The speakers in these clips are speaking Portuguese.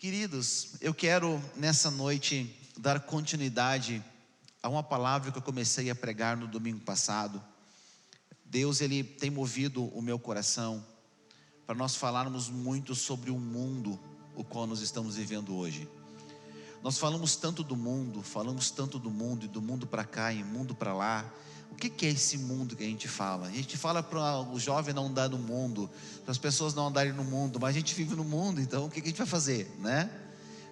Queridos, eu quero nessa noite dar continuidade a uma palavra que eu comecei a pregar no domingo passado. Deus, Ele tem movido o meu coração para nós falarmos muito sobre o mundo o qual nós estamos vivendo hoje. Nós falamos tanto do mundo, e do mundo para cá e mundo para lá. O que é esse mundo que a gente fala? A gente fala para o jovem não andar no mundo, para as pessoas não andarem no mundo, mas a gente vive no mundo, então o que a gente vai fazer, né?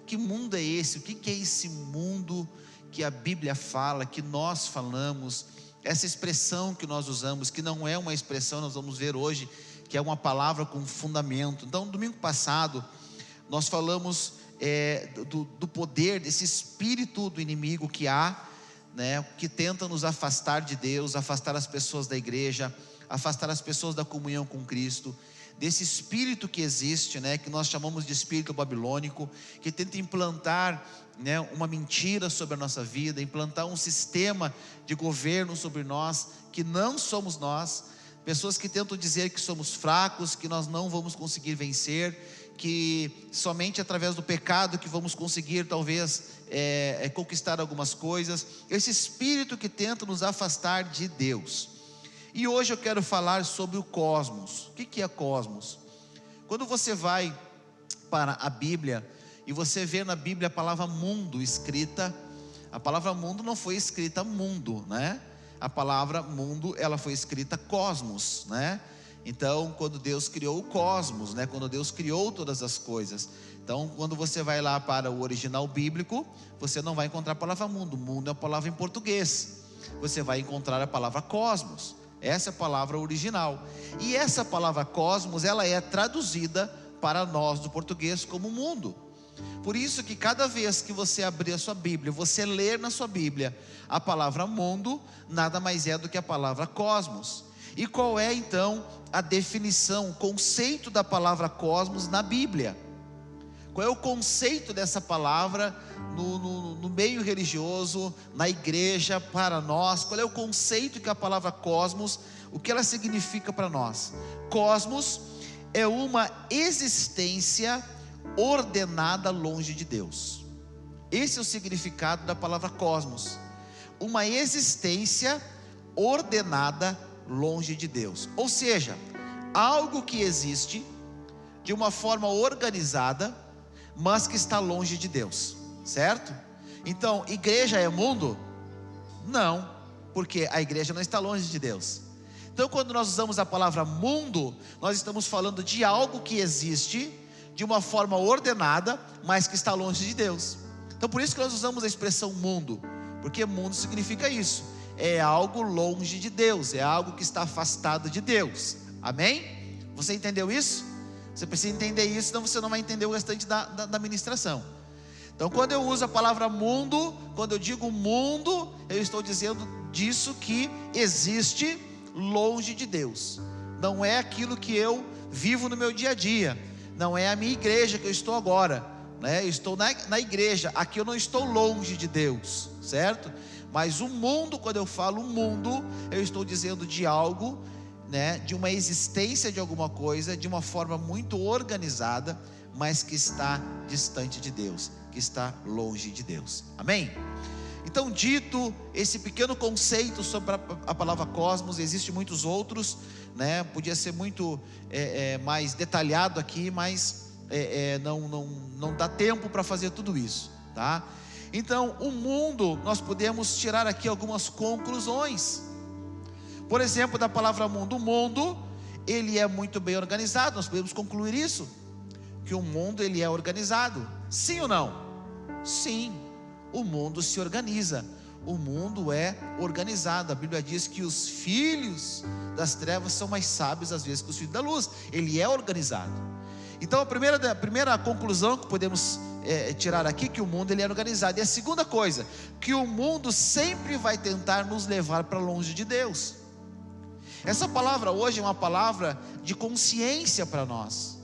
Que mundo é esse? O que é esse mundo que a Bíblia fala, que nós falamos? Essa expressão que nós usamos, que não é uma expressão, nós vamos ver hoje, que é uma palavra com fundamento. Então, domingo passado, nós falamos do poder, desse espírito do inimigo que há, né, que tenta nos afastar de Deus, afastar as pessoas da igreja, afastar as pessoas da comunhão com Cristo, desse espírito que existe, né, que nós chamamos de espírito babilônico, que tenta implantar, né, uma mentira sobre a nossa vida, implantar um sistema de governo sobre nós, que não somos nós, pessoas que tentam dizer que somos fracos, que nós não vamos conseguir vencer, que somente através do pecado que vamos conseguir talvez conquistar algumas coisas. Esse espírito que tenta nos afastar de Deus. E hoje eu quero falar sobre o cosmos. O que é cosmos? Quando você vai para a Bíblia e você vê na Bíblia a palavra mundo escrita, a palavra mundo não foi escrita mundo, né? A palavra mundo, ela foi escrita cosmos, né? Então, quando Deus criou o cosmos, né? Quando Deus criou todas as coisas. Então, quando você vai lá para o original bíblico, você não vai encontrar a palavra mundo. Mundo é uma palavra em português. Você vai encontrar a palavra cosmos. Essa é a palavra original. E essa palavra cosmos, ela é traduzida para nós do português como mundo. Por isso que cada vez que você abrir a sua Bíblia, você ler na sua Bíblia a palavra mundo, nada mais é do que a palavra cosmos. E qual é então a definição, o conceito da palavra cosmos na Bíblia? Qual é o conceito dessa palavra no meio religioso, na igreja, para nós? Qual é o conceito que a palavra cosmos, o que ela significa para nós? Cosmos é uma existência ordenada longe de Deus. Esse é o significado da palavra cosmos. Uma existência ordenada longe de Deus. Ou seja, algo que existe de uma forma organizada, mas que está longe de Deus, certo? Então, igreja é mundo? Não, porque a igreja não está longe de Deus. Então, quando nós usamos a palavra mundo, nós estamos falando de algo que existe de uma forma ordenada, mas que está longe de Deus. Então, por isso que nós usamos a expressão mundo, porque mundo significa isso. É algo longe de Deus, é algo que está afastado de Deus. Amém? Você entendeu isso? Você precisa entender isso, senão você não vai entender o restante da ministração. Então, quando eu uso a palavra mundo, quando eu digo mundo, eu estou dizendo disso que existe longe de Deus. Não é aquilo que eu vivo no meu dia a dia, não é a minha igreja que eu estou agora, né? Eu estou na igreja, aqui eu não estou longe de Deus, certo? Mas o mundo, quando eu falo mundo, eu estou dizendo de algo, né, de uma existência de alguma coisa, de uma forma muito organizada, mas que está distante de Deus, que está longe de Deus. Amém? Então, dito esse pequeno conceito sobre a palavra cosmos, existem muitos outros, né? Podia ser muito mais detalhado aqui, mas não dá tempo para fazer tudo isso, tá? Então, o mundo, nós podemos tirar aqui algumas conclusões. Por exemplo, da palavra mundo, o mundo, ele é muito bem organizado. Nós podemos concluir isso, que o mundo, ele é organizado. Sim ou não? Sim, o mundo se organiza. O mundo é organizado. A Bíblia diz que os filhos das trevas são mais sábios às vezes que os filhos da luz. Ele é organizado. Então, a primeira conclusão que podemos tirar aqui, que o mundo, ele é organizado. E a segunda coisa, que o mundo sempre vai tentar nos levar para longe de Deus. Essa palavra hoje é uma palavra de consciência para nós,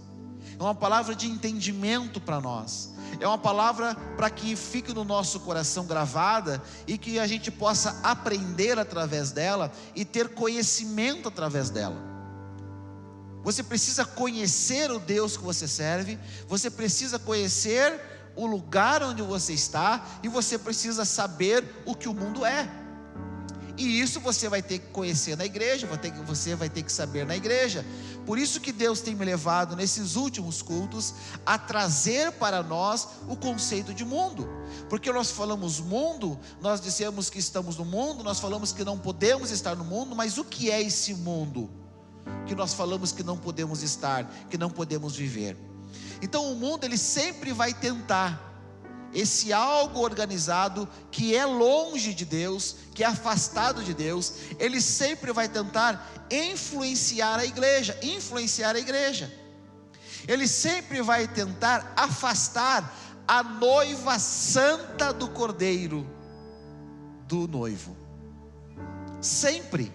é uma palavra de entendimento para nós, é uma palavra para que fique no nosso coração gravada e que a gente possa aprender através dela e ter conhecimento através dela. Você precisa conhecer o Deus que você serve, você precisa conhecer o lugar onde você está, e você precisa saber o que o mundo é. E isso você vai ter que conhecer na igreja, você vai ter que saber na igreja. Por isso que Deus tem me levado nesses últimos cultos a trazer para nós o conceito de mundo. Porque nós falamos mundo, nós dissemos que estamos no mundo, nós falamos que não podemos estar no mundo, mas o que é esse mundo que nós falamos que não podemos estar, que não podemos viver? Então o mundo, ele sempre vai tentar esse algo organizado que é longe de Deus, que é afastado de Deus, ele sempre vai tentar influenciar a igreja, ele sempre vai tentar afastar a noiva santa do Cordeiro do noivo. Sempre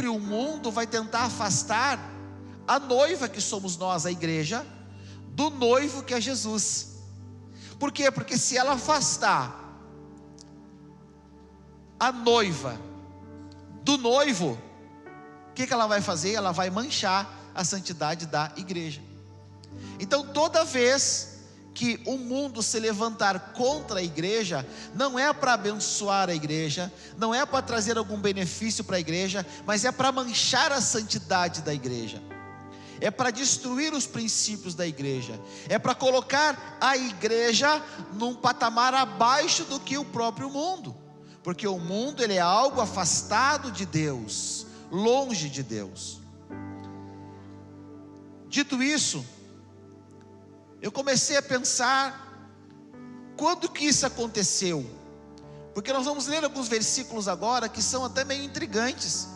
o mundo vai tentar afastar a noiva que somos nós, a igreja, do noivo que é Jesus. Por quê? Porque se ela afastar a noiva do noivo, o que ela vai fazer? Ela vai manchar a santidade da igreja. Então toda vez que o mundo se levantar contra a igreja, não é para abençoar a igreja, não é para trazer algum benefício para a igreja, mas é para manchar a santidade da igreja, é para destruir os princípios da igreja, é para colocar a igreja num patamar abaixo do que o próprio mundo, porque o mundo, ele é algo afastado de Deus, longe de Deus. Dito isso, eu comecei a pensar, quando que isso aconteceu? Porque nós vamos ler alguns versículos agora, que são até meio intrigantes,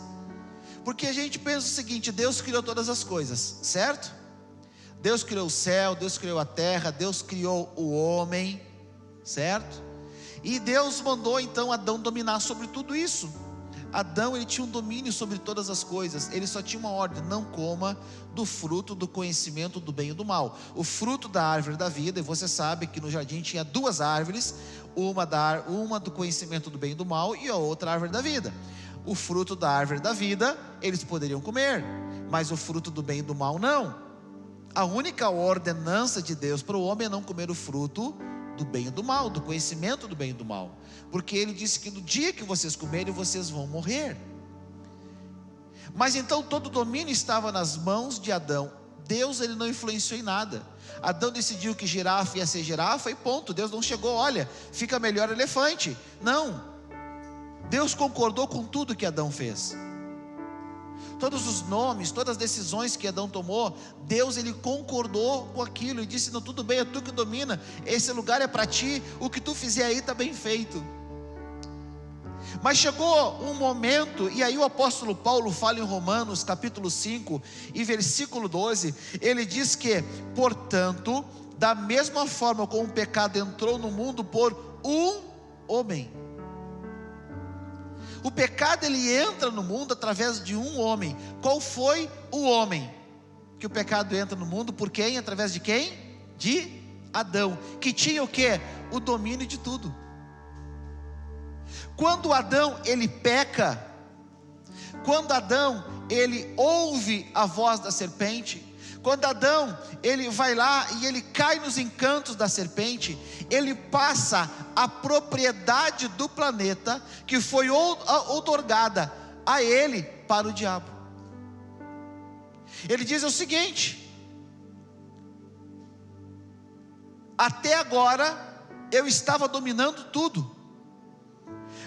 porque a gente pensa o seguinte: Deus criou todas as coisas, certo? Deus criou o céu, Deus criou a terra, Deus criou o homem, certo? E Deus mandou então Adão dominar sobre tudo isso. Adão, ele tinha um domínio sobre todas as coisas, ele só tinha uma ordem: não coma do fruto do conhecimento do bem e do mal. O fruto da árvore da vida, e você sabe que no jardim tinha duas árvores, uma do conhecimento do bem e do mal, e a outra árvore da vida. O fruto da árvore da vida, eles poderiam comer, mas o fruto do bem e do mal não. A única ordenança de Deus para o homem é não comer o fruto do bem e do mal, do conhecimento do bem e do mal, porque ele disse que no dia que vocês comerem, vocês vão morrer. Mas então todo o domínio estava nas mãos de Adão. Deus, ele não influenciou em nada. Adão decidiu que girafa ia ser girafa e ponto. Deus não chegou: olha, fica melhor elefante. Não, Deus concordou com tudo que Adão fez. Todos os nomes, todas as decisões que Adão tomou, Deus, ele concordou com aquilo e disse: não, tudo bem, é tu que domina, esse lugar é para ti, o que tu fizer aí está bem feito. Mas chegou um momento, e aí o apóstolo Paulo fala em Romanos capítulo 5 e versículo 12, ele diz que, portanto, da mesma forma como o pecado entrou no mundo por um homem, o pecado, ele entra no mundo através de um homem. Qual foi o homem que o pecado entra no mundo? Por quem? Através de quem? De Adão, que tinha o quê? O domínio de tudo. Quando Adão, ele peca, quando Adão, ele ouve a voz da serpente, quando Adão, ele vai lá e ele cai nos encantos da serpente, ele passa a propriedade do planeta, que foi outorgada a ele, para o diabo. Ele diz o seguinte: até agora eu estava dominando tudo,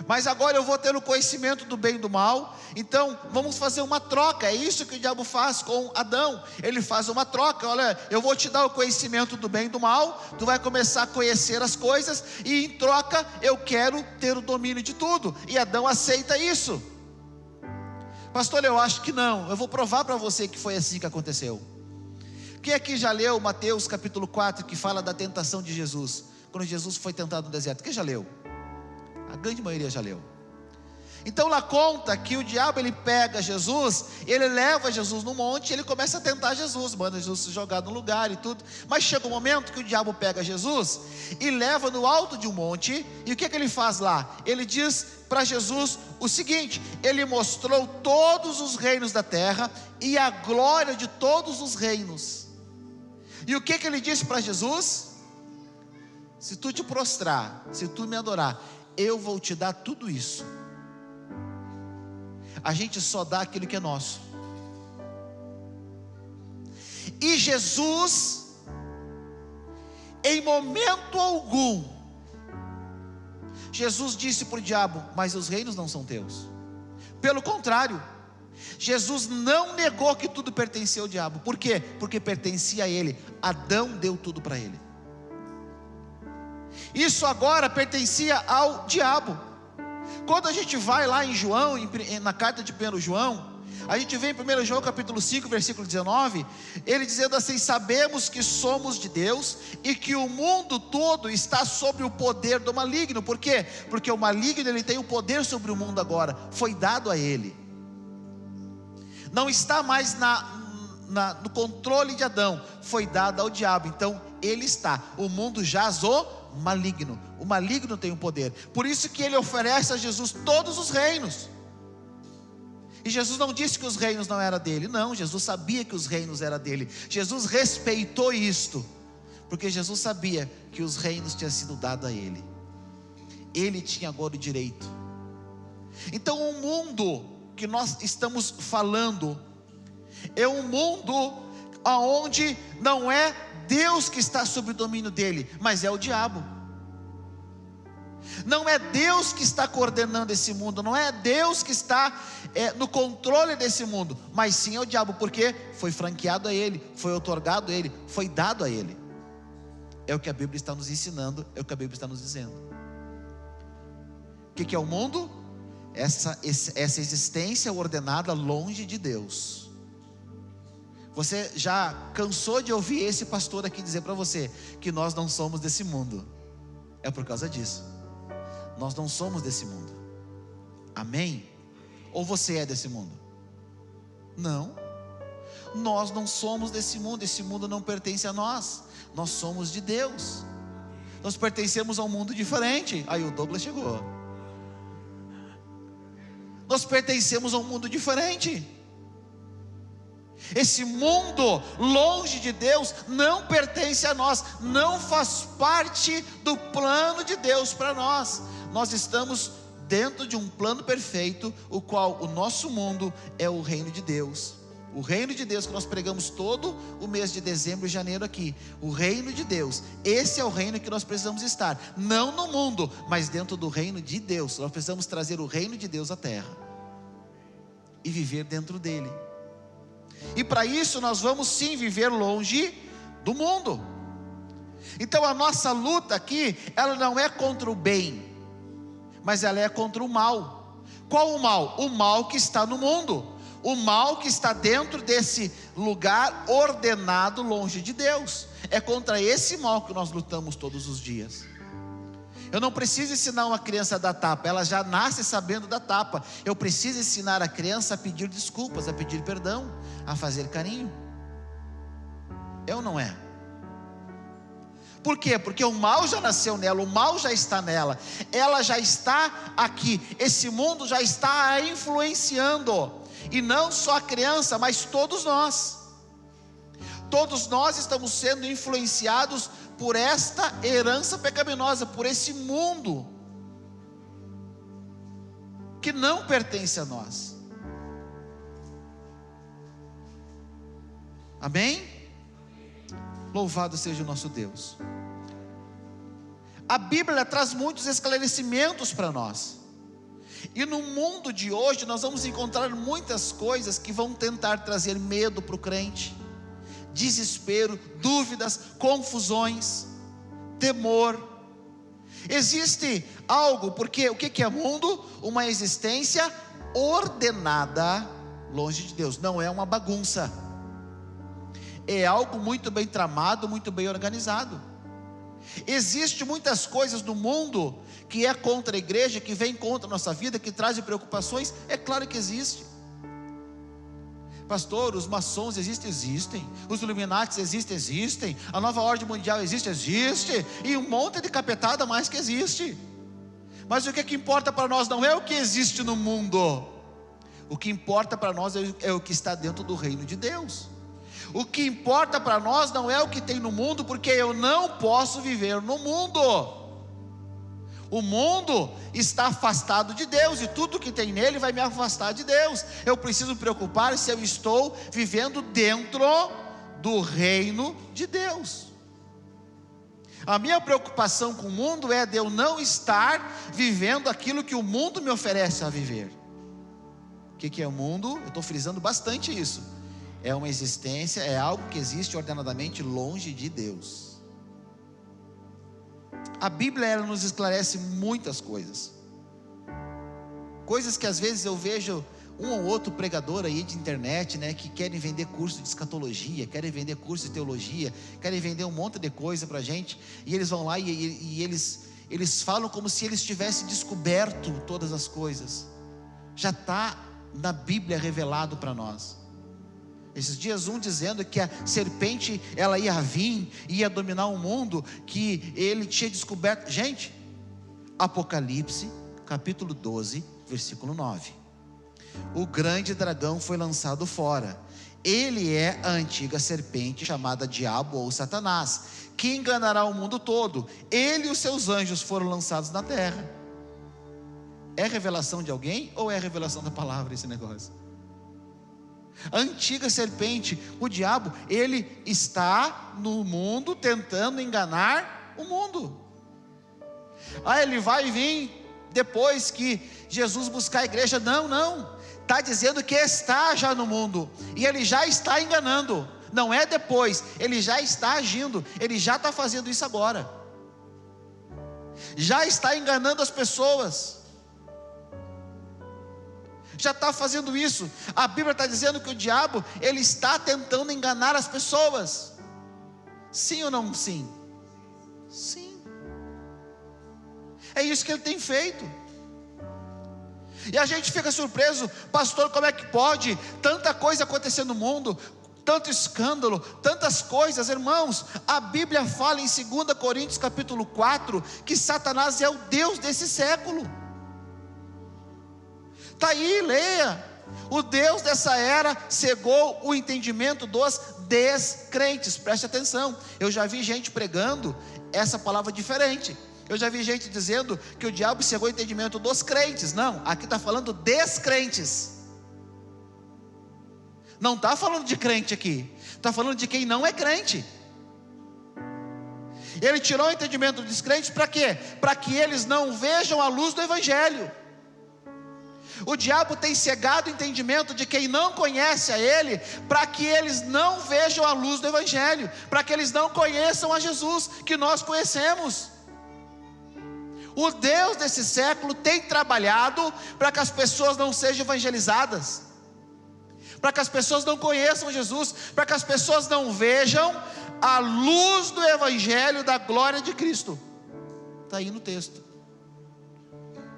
mas agora eu vou ter o conhecimento do bem e do mal, então vamos fazer uma troca. É isso que o diabo faz com Adão, ele faz uma troca: olha, eu vou te dar o conhecimento do bem e do mal, tu vai começar a conhecer as coisas, e em troca eu quero ter o domínio de tudo. E Adão aceita isso. Pastor, eu acho que não. Eu vou provar para você que foi assim que aconteceu. Quem aqui já leu Mateus capítulo 4, que fala da tentação de Jesus, quando Jesus foi tentado no deserto? Quem já leu? A grande maioria já leu. Então lá conta que o diabo ele pega Jesus, ele leva Jesus no monte, ele começa a tentar Jesus, manda Jesus se jogar no lugar e tudo. Mas chega um momento que o diabo pega Jesus e leva no alto de um monte. E o que ele faz lá? Ele diz para Jesus o seguinte: ele mostrou todos os reinos da terra e a glória de todos os reinos. E o que ele disse para Jesus? Se tu te prostrar, se tu me adorar, eu vou te dar tudo isso. A gente só dá aquilo que é nosso. E Jesus, em momento algum, Jesus disse para o diabo: mas os reinos não são teus. Pelo contrário, Jesus não negou que tudo pertencia ao diabo. Por quê? Porque pertencia a ele. Adão deu tudo para ele. Isso agora pertencia ao diabo. Quando a gente vai lá em João, na carta de 1 João, a gente vê em 1 João capítulo 5, versículo 19, ele dizendo assim: sabemos que somos de Deus e que o mundo todo está sob o poder do maligno. Por quê? Porque o maligno ele tem o poder sobre o mundo agora, foi dado a ele. Não está mais no controle de Adão, foi dado ao diabo. Então ele está, o mundo jaz o maligno. O maligno tem o poder. Por isso que ele oferece a Jesus todos os reinos. E Jesus não disse que os reinos não eram dele. Não, Jesus sabia que os reinos eram dele. Jesus respeitou isto, porque Jesus sabia que os reinos tinham sido dados a ele. Ele tinha agora o direito. Então o mundo que nós estamos falando é um mundo onde não é Deus que está sob o domínio dele, mas é o diabo. Não é Deus que está coordenando esse mundo, não é Deus que está no controle desse mundo, mas sim é o diabo, porque foi franqueado a ele, foi outorgado a ele, foi dado a ele. É o que a Bíblia está nos ensinando, é o que a Bíblia está nos dizendo. O que é o mundo? Essa existência ordenada longe de Deus. Você já cansou de ouvir esse pastor aqui dizer para você que nós não somos desse mundo? É por causa disso. Nós não somos desse mundo. Amém? Ou você é desse mundo? Não. Nós não somos desse mundo. Esse mundo não pertence a nós. Nós somos de Deus. Nós pertencemos a um mundo diferente. Aí o Douglas chegou. Nós pertencemos a um mundo diferente. Esse mundo longe de Deus não pertence a nós, não faz parte do plano de Deus para nós. Nós estamos dentro de um plano perfeito, o qual o nosso mundo é o reino de Deus. O reino de Deus que nós pregamos todo o mês de dezembro e janeiro aqui. O reino de Deus, esse é o reino que nós precisamos estar. Não no mundo, mas dentro do reino de Deus. Nós precisamos trazer o reino de Deus à terra e viver dentro dele. E para isso nós vamos sim viver longe do mundo. Então a nossa luta aqui, ela não é contra o bem, mas ela é contra o mal. Qual o mal? O mal que está no mundo. O mal que está dentro desse lugar ordenado longe de Deus. É contra esse mal que nós lutamos todos os dias. Eu não preciso ensinar uma criança a dar tapa, ela já nasce sabendo dar tapa. Eu preciso ensinar a criança a pedir desculpas, a pedir perdão, a fazer carinho. É ou não é? Por quê? Porque o mal já nasceu nela, o mal já está nela, ela já está aqui, esse mundo já está a influenciando, e não só a criança, mas todos nós. Todos nós estamos sendo influenciados por esta herança pecaminosa, por esse mundo que não pertence a nós. Amém? Louvado seja o nosso Deus. A Bíblia traz muitos esclarecimentos para nós. E no mundo de hoje nós vamos encontrar muitas coisas que vão tentar trazer medo para o crente, desespero, dúvidas, confusões, temor. Existe algo, porque o que é mundo? Uma existência ordenada longe de Deus, não é uma bagunça. É algo muito bem tramado, muito bem organizado. Existem muitas coisas no mundo que é contra a igreja, que vem contra a nossa vida, que trazem preocupações. É claro que existe. Pastor, os maçons existem. Os Illuminatis existem. A nova ordem mundial existe. E um monte de capetada mais que existe. Mas o que importa para nós não é o que existe no mundo. O que importa para nós é o que está dentro do reino de Deus. O que importa para nós não é o que tem no mundo, porque eu não posso viver no mundo. O mundo está afastado de Deus, e tudo que tem nele vai me afastar de Deus. Eu preciso me preocupar se eu estou vivendo dentro do reino de Deus. A minha preocupação com o mundo é de eu não estar vivendo aquilo que o mundo me oferece a viver. O que é o mundo? Eu estou frisando bastante isso. É uma existência, é algo que existe ordenadamente longe de Deus. A Bíblia, ela nos esclarece muitas coisas. Coisas que às vezes eu vejo um ou outro pregador aí de internet, né, que querem vender curso de escatologia, querem vender curso de teologia, querem vender um monte de coisa para a gente, e eles vão lá e eles falam como se eles tivessem descoberto todas as coisas. Já está na Bíblia revelado para nós. Esses dias dizendo que a serpente, ela ia vir, ia dominar o mundo, que ele tinha descoberto. Gente, Apocalipse, capítulo 12, versículo 9. O grande dragão foi lançado fora. Ele é a antiga serpente, chamada Diabo ou Satanás, que enganará o mundo todo. Ele e os seus anjos foram lançados na terra. É revelação de alguém ou é revelação da palavra esse negócio? A antiga serpente, o diabo, ele está no mundo tentando enganar o mundo. Ele vai vir depois que Jesus buscar a igreja. Não, está dizendo que está já no mundo, e ele já está enganando. Não é depois, ele já está agindo, ele já está fazendo isso agora. Já está enganando as pessoas. Já está fazendo isso. A Bíblia está dizendo que o diabo, ele está tentando enganar as pessoas. Sim ou não sim? Sim. É isso que ele tem feito. E a gente fica surpreso, pastor, como é que pode tanta coisa acontecer no mundo, tanto escândalo, tantas coisas. Irmãos, a Bíblia fala em 2 Coríntios capítulo 4, que Satanás é o Deus desse século. Está aí, leia. O Deus dessa era cegou o entendimento dos descrentes. Preste atenção. Eu já vi gente pregando essa palavra diferente. Eu já vi gente dizendo que o diabo cegou o entendimento dos crentes. Não, aqui está falando descrentes. Não está falando de crente aqui. Está falando de quem não é crente. Ele tirou o entendimento dos descrentes para quê? Para que eles não vejam a luz do Evangelho. O diabo tem cegado o entendimento de quem não conhece a Ele, para que eles não vejam a luz do Evangelho, para que eles não conheçam a Jesus que nós conhecemos. O Deus desse século tem trabalhado para que as pessoas não sejam evangelizadas, para que as pessoas não conheçam Jesus, para que as pessoas não vejam a luz do Evangelho da glória de Cristo. Está aí no texto.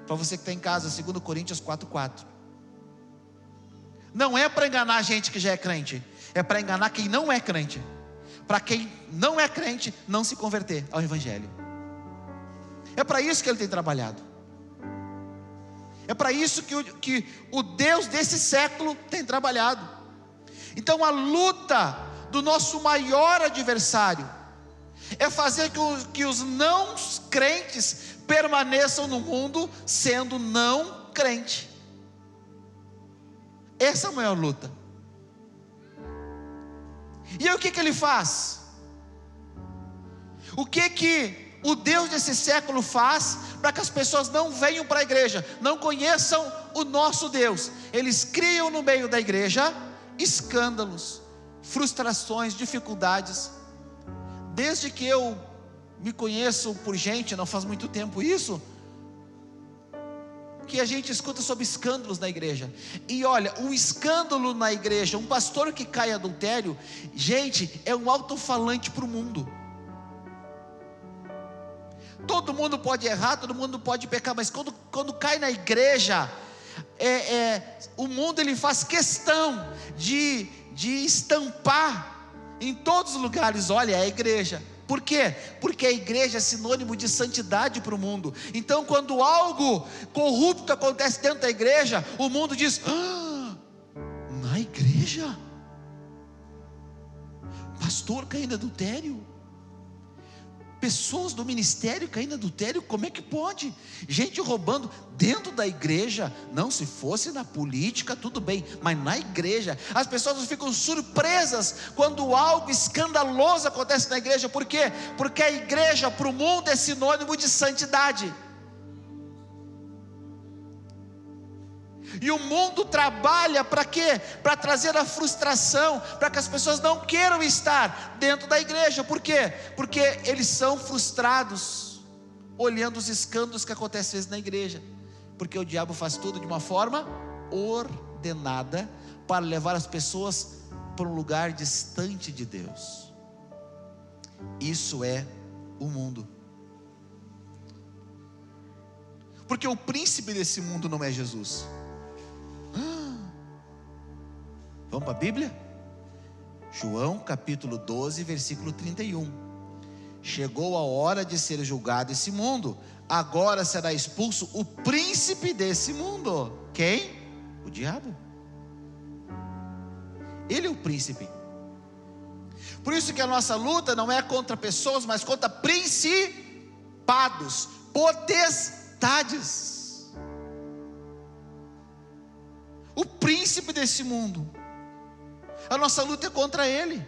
Para você que está em casa, 2 Coríntios 4:4. Não é para enganar a gente que já é crente, é para enganar quem não é crente, para quem não é crente não se converter ao Evangelho. É para isso que ele tem trabalhado. É para isso que o Deus desse século tem trabalhado. Então a luta do nosso maior adversário é fazer que os não crentes permaneçam no mundo sendo não crente. Essa é a maior luta. E aí o que ele faz? O que o Deus desse século faz para que as pessoas não venham para a igreja, não conheçam o nosso Deus? Eles criam no meio da igreja escândalos, frustrações, dificuldades. Desde que eu me conheço por gente, não faz muito tempo isso, que a gente escuta sobre escândalos na igreja. E olha, um escândalo na igreja, um pastor que cai em adultério, gente, é um alto-falante para o mundo. Todo mundo pode errar, todo mundo pode pecar, mas quando cai na igreja, o mundo ele faz questão de estampar em todos os lugares: olha, é a igreja. Por quê? Porque a igreja é sinônimo de santidade para o mundo. Então, quando algo corrupto acontece dentro da igreja, o mundo diz: na igreja? Pastor caindo em adultério? Pessoas do ministério caindo em adultério? Como é que pode? Gente roubando dentro da igreja? Não, se fosse na política tudo bem, mas na igreja, as pessoas ficam surpresas quando algo escandaloso acontece na igreja. Por quê? Porque a igreja para o mundo é sinônimo de santidade. E o mundo trabalha para quê? Para trazer a frustração, para que as pessoas não queiram estar dentro da igreja. Por quê? Porque eles são frustrados olhando os escândalos que acontecem às vezes na igreja. Porque o diabo faz tudo de uma forma ordenada para levar as pessoas para um lugar distante de Deus. Isso é o mundo. Porque o príncipe desse mundo não é Jesus. Vamos para a Bíblia? João capítulo 12, versículo 31. Chegou a hora de ser julgado esse mundo. Agora será expulso o príncipe desse mundo. Quem? O diabo. Ele é o príncipe. Por isso que a nossa luta não é contra pessoas, mas contra principados, potestades. O príncipe desse mundo. A nossa luta é contra ele.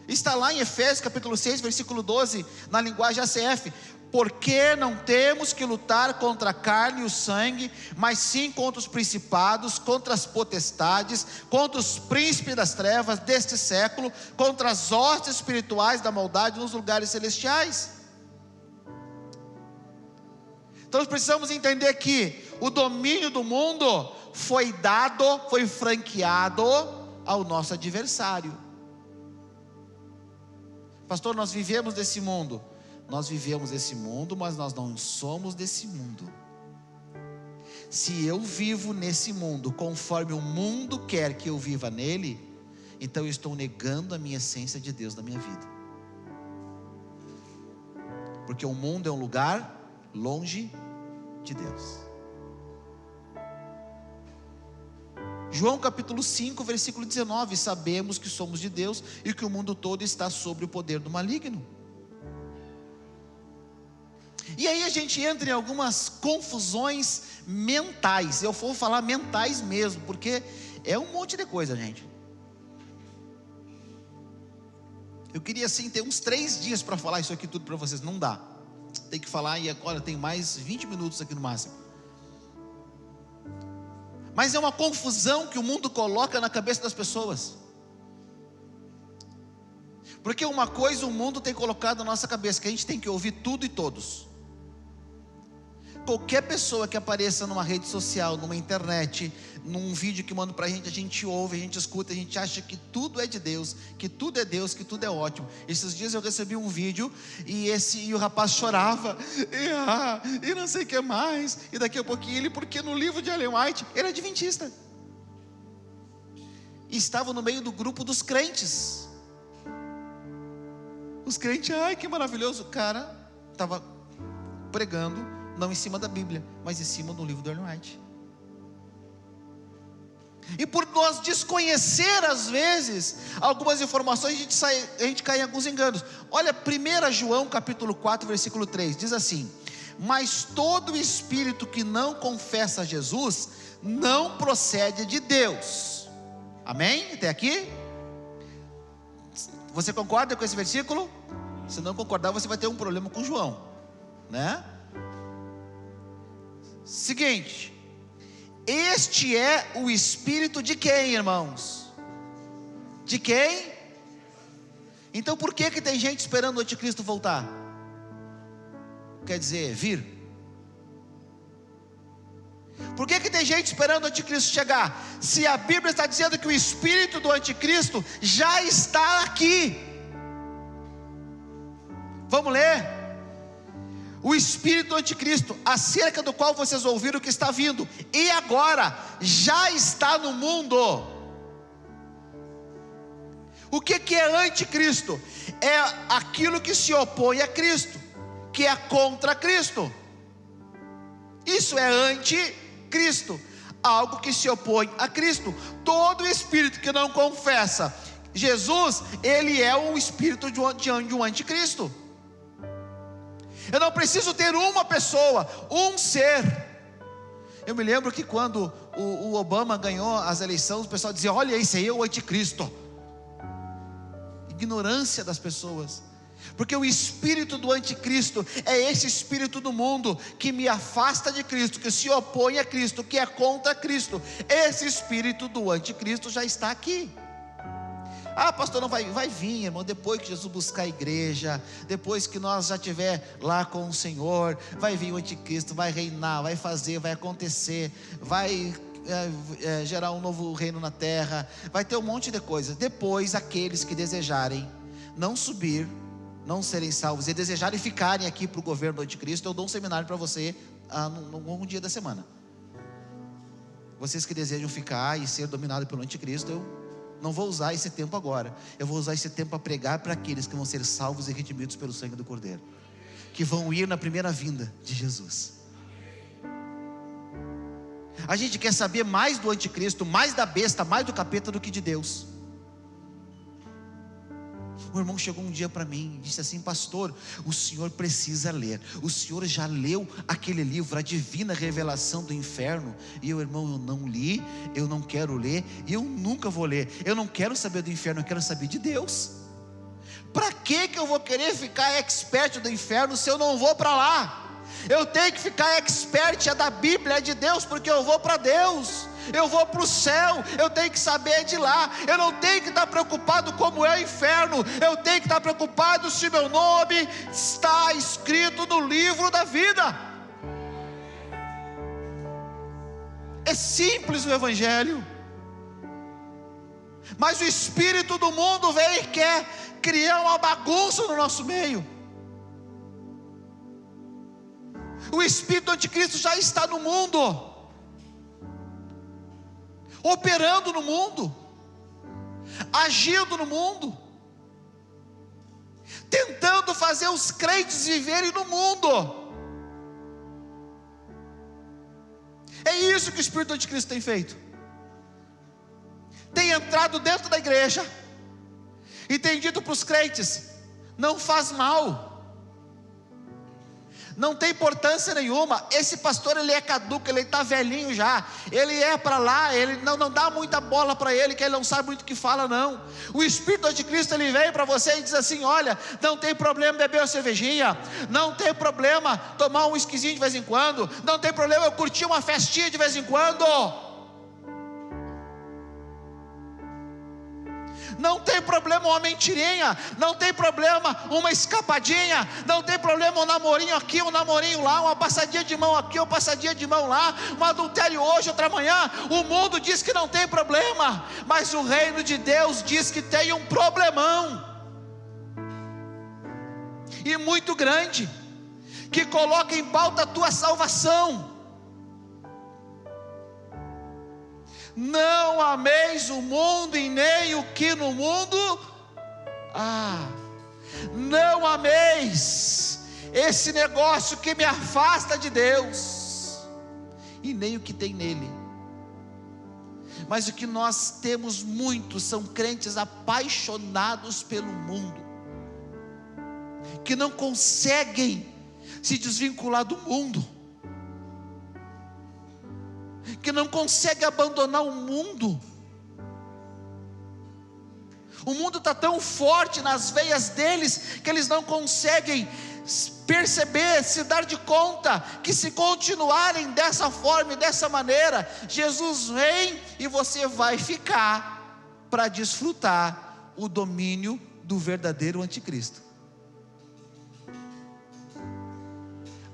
Está lá em Efésios capítulo 6, versículo 12, na linguagem ACF: porque não temos que lutar contra a carne e o sangue, mas sim contra os principados, contra as potestades, contra os príncipes das trevas deste século, contra as hostes espirituais da maldade nos lugares celestiais. Então nós precisamos entender que o domínio do mundo foi dado, foi franqueado ao nosso adversário. Pastor, nós vivemos desse mundo. Nós vivemos desse mundo, mas nós não somos desse mundo. Se eu vivo nesse mundo conforme o mundo quer que eu viva nele, então eu estou negando a minha essência de Deus na minha vida. Porque o mundo é um lugar longe de Deus. João capítulo 5, versículo 19: sabemos que somos de Deus e que o mundo todo está sob o poder do maligno. E aí a gente entra em algumas confusões mentais. Eu vou falar mentais mesmo, porque é um monte de coisa, gente. Eu queria assim ter uns 3 dias para falar isso aqui tudo para vocês. Não dá, tem que falar, e agora tem mais 20 minutos aqui no máximo. Mas é uma confusão que o mundo coloca na cabeça das pessoas. Porque uma coisa o mundo tem colocado na nossa cabeça: que a gente tem que ouvir tudo e todos. Qualquer pessoa que apareça numa rede social, numa internet, num vídeo que manda pra gente, a gente ouve, a gente escuta, a gente acha que tudo é de Deus, que tudo é Deus, que tudo é ótimo. Esses dias eu recebi um vídeo e o rapaz chorava, e não sei o que mais, e daqui a pouquinho porque no livro de Ellen White, ele é adventista, e estava no meio do grupo dos crentes. Os crentes, ai que maravilhoso. O cara estava pregando não em cima da Bíblia, mas em cima do livro do Ellen White. E por nós desconhecer às vezes algumas informações, a gente cai em alguns enganos. Olha 1 João capítulo 4, versículo 3, diz assim: mas todo espírito que não confessa a Jesus não procede de Deus. Amém? Até aqui? Você concorda com esse versículo? Se não concordar, você vai ter um problema com João, né? Seguinte: este é o espírito de quem, irmãos? De quem? Então por que tem gente esperando o anticristo voltar? Quer dizer, vir. Por que tem gente esperando o anticristo chegar? Se a Bíblia está dizendo que o espírito do anticristo já está aqui. Vamos ler. O espírito do anticristo, acerca do qual vocês ouviram que está vindo, e agora já está no mundo. O que é anticristo? É aquilo que se opõe a Cristo, que é contra Cristo. Isso é anticristo, algo que se opõe a Cristo. Todo espírito que não confessa Jesus, ele é um espírito de um anticristo. Eu não preciso ter uma pessoa, um ser. Eu me lembro que quando o Obama ganhou as eleições, o pessoal dizia: olha, esse aí é o anticristo. Ignorância das pessoas. Porque o espírito do anticristo é esse espírito do mundo que me afasta de Cristo, que se opõe a Cristo, que é contra Cristo. Esse espírito do anticristo já está aqui. Ah, pastor, não vai vir, irmão, depois que Jesus buscar a igreja, depois que nós já estiver lá com o Senhor, vai vir o anticristo, vai reinar, vai fazer, vai acontecer, vai gerar um novo reino na terra, vai ter um monte de coisas. Depois, aqueles que desejarem não subir, não serem salvos, e desejarem ficarem aqui para o governo do anticristo, eu dou um seminário para você num dia da semana. Vocês que desejam ficar e ser dominados pelo anticristo, eu não vou usar esse tempo agora. Eu vou usar esse tempo para pregar para aqueles que vão ser salvos e redimidos pelo sangue do Cordeiro, que vão ir na primeira vinda de Jesus. A gente quer saber mais do anticristo, mais da besta, mais do capeta do que de Deus. Um irmão chegou um dia para mim e disse assim: pastor, o senhor precisa ler. O senhor já leu aquele livro, A Divina Revelação do Inferno? E eu: irmão, eu não li, eu não quero ler, e eu nunca vou ler. Eu não quero saber do inferno, eu quero saber de Deus. Para que eu vou querer ficar expert do inferno se eu não vou para lá? Eu tenho que ficar expert da Bíblia, de Deus, porque eu vou para Deus. Eu vou para o céu, eu tenho que saber de lá. Eu não tenho que estar preocupado como é o inferno. Eu tenho que estar preocupado se meu nome está escrito no livro da vida. É simples o Evangelho. Mas o espírito do mundo vem e quer criar uma bagunça no nosso meio. O espírito do anticristo já está no mundo, operando no mundo, agindo no mundo, tentando fazer os crentes viverem no mundo. É isso que o espírito do anticristo tem feito. Tem entrado dentro da igreja e tem dito para os crentes: não faz mal, não tem importância nenhuma. Esse pastor, ele é caduco, ele está velhinho já, ele é para lá, ele não dá muita bola para ele, que ele não sabe muito o que fala não. O espírito do anticristo, ele vem para você e diz assim: olha, não tem problema beber uma cervejinha, não tem problema tomar um whiskyzinho de vez em quando, não tem problema eu curtir uma festinha de vez em quando, não tem problema uma mentirinha, não tem problema uma escapadinha, não tem problema um namorinho aqui, um namorinho lá, uma passadinha de mão aqui, uma passadinha de mão lá, um adultério hoje, outra manhã. O mundo diz que não tem problema, mas o reino de Deus diz que tem um problemão, e muito grande, que coloca em pauta a tua salvação. Não ameis o mundo e nem o que no mundo não ameis esse negócio que me afasta de Deus, e nem o que tem nele. Mas o que nós temos muito são crentes apaixonados pelo mundo, que não conseguem se desvincular do mundo, que não consegue abandonar o mundo. O mundo está tão forte nas veias deles, que eles não conseguem perceber, se dar de conta, que se continuarem dessa forma e dessa maneira, Jesus vem e você vai ficar para desfrutar o domínio do verdadeiro anticristo.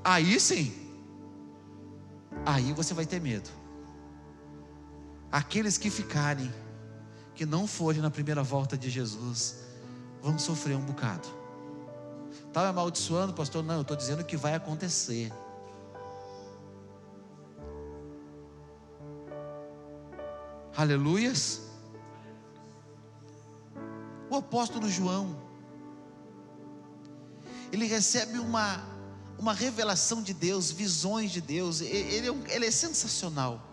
Aí sim, aí você vai ter medo. Aqueles que ficarem, que não forem na primeira volta de Jesus, vão sofrer um bocado. Estava amaldiçoando, pastor? Não, eu estou dizendo que vai acontecer. Aleluias. O apóstolo João, ele recebe uma revelação de Deus, visões de Deus. Ele é sensacional.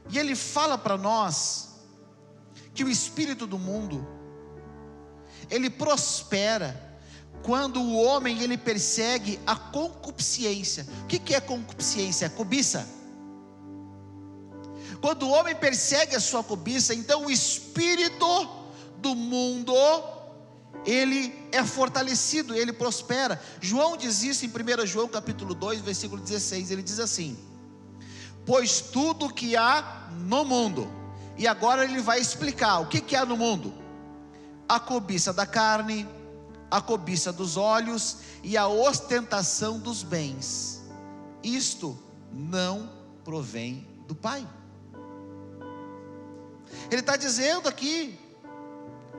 E ele fala para nós que o espírito do mundo, ele prospera quando o homem ele persegue a concupiscência. O que é concupiscência? É cobiça. Quando o homem persegue a sua cobiça, então o espírito do mundo, ele é fortalecido, ele prospera. João diz isso em 1 João capítulo 2, versículo 16, ele diz assim: pois tudo que há no mundo, e agora ele vai explicar o que há no mundo: a cobiça da carne, a cobiça dos olhos e a ostentação dos bens, isto não provém do Pai. Ele está dizendo aqui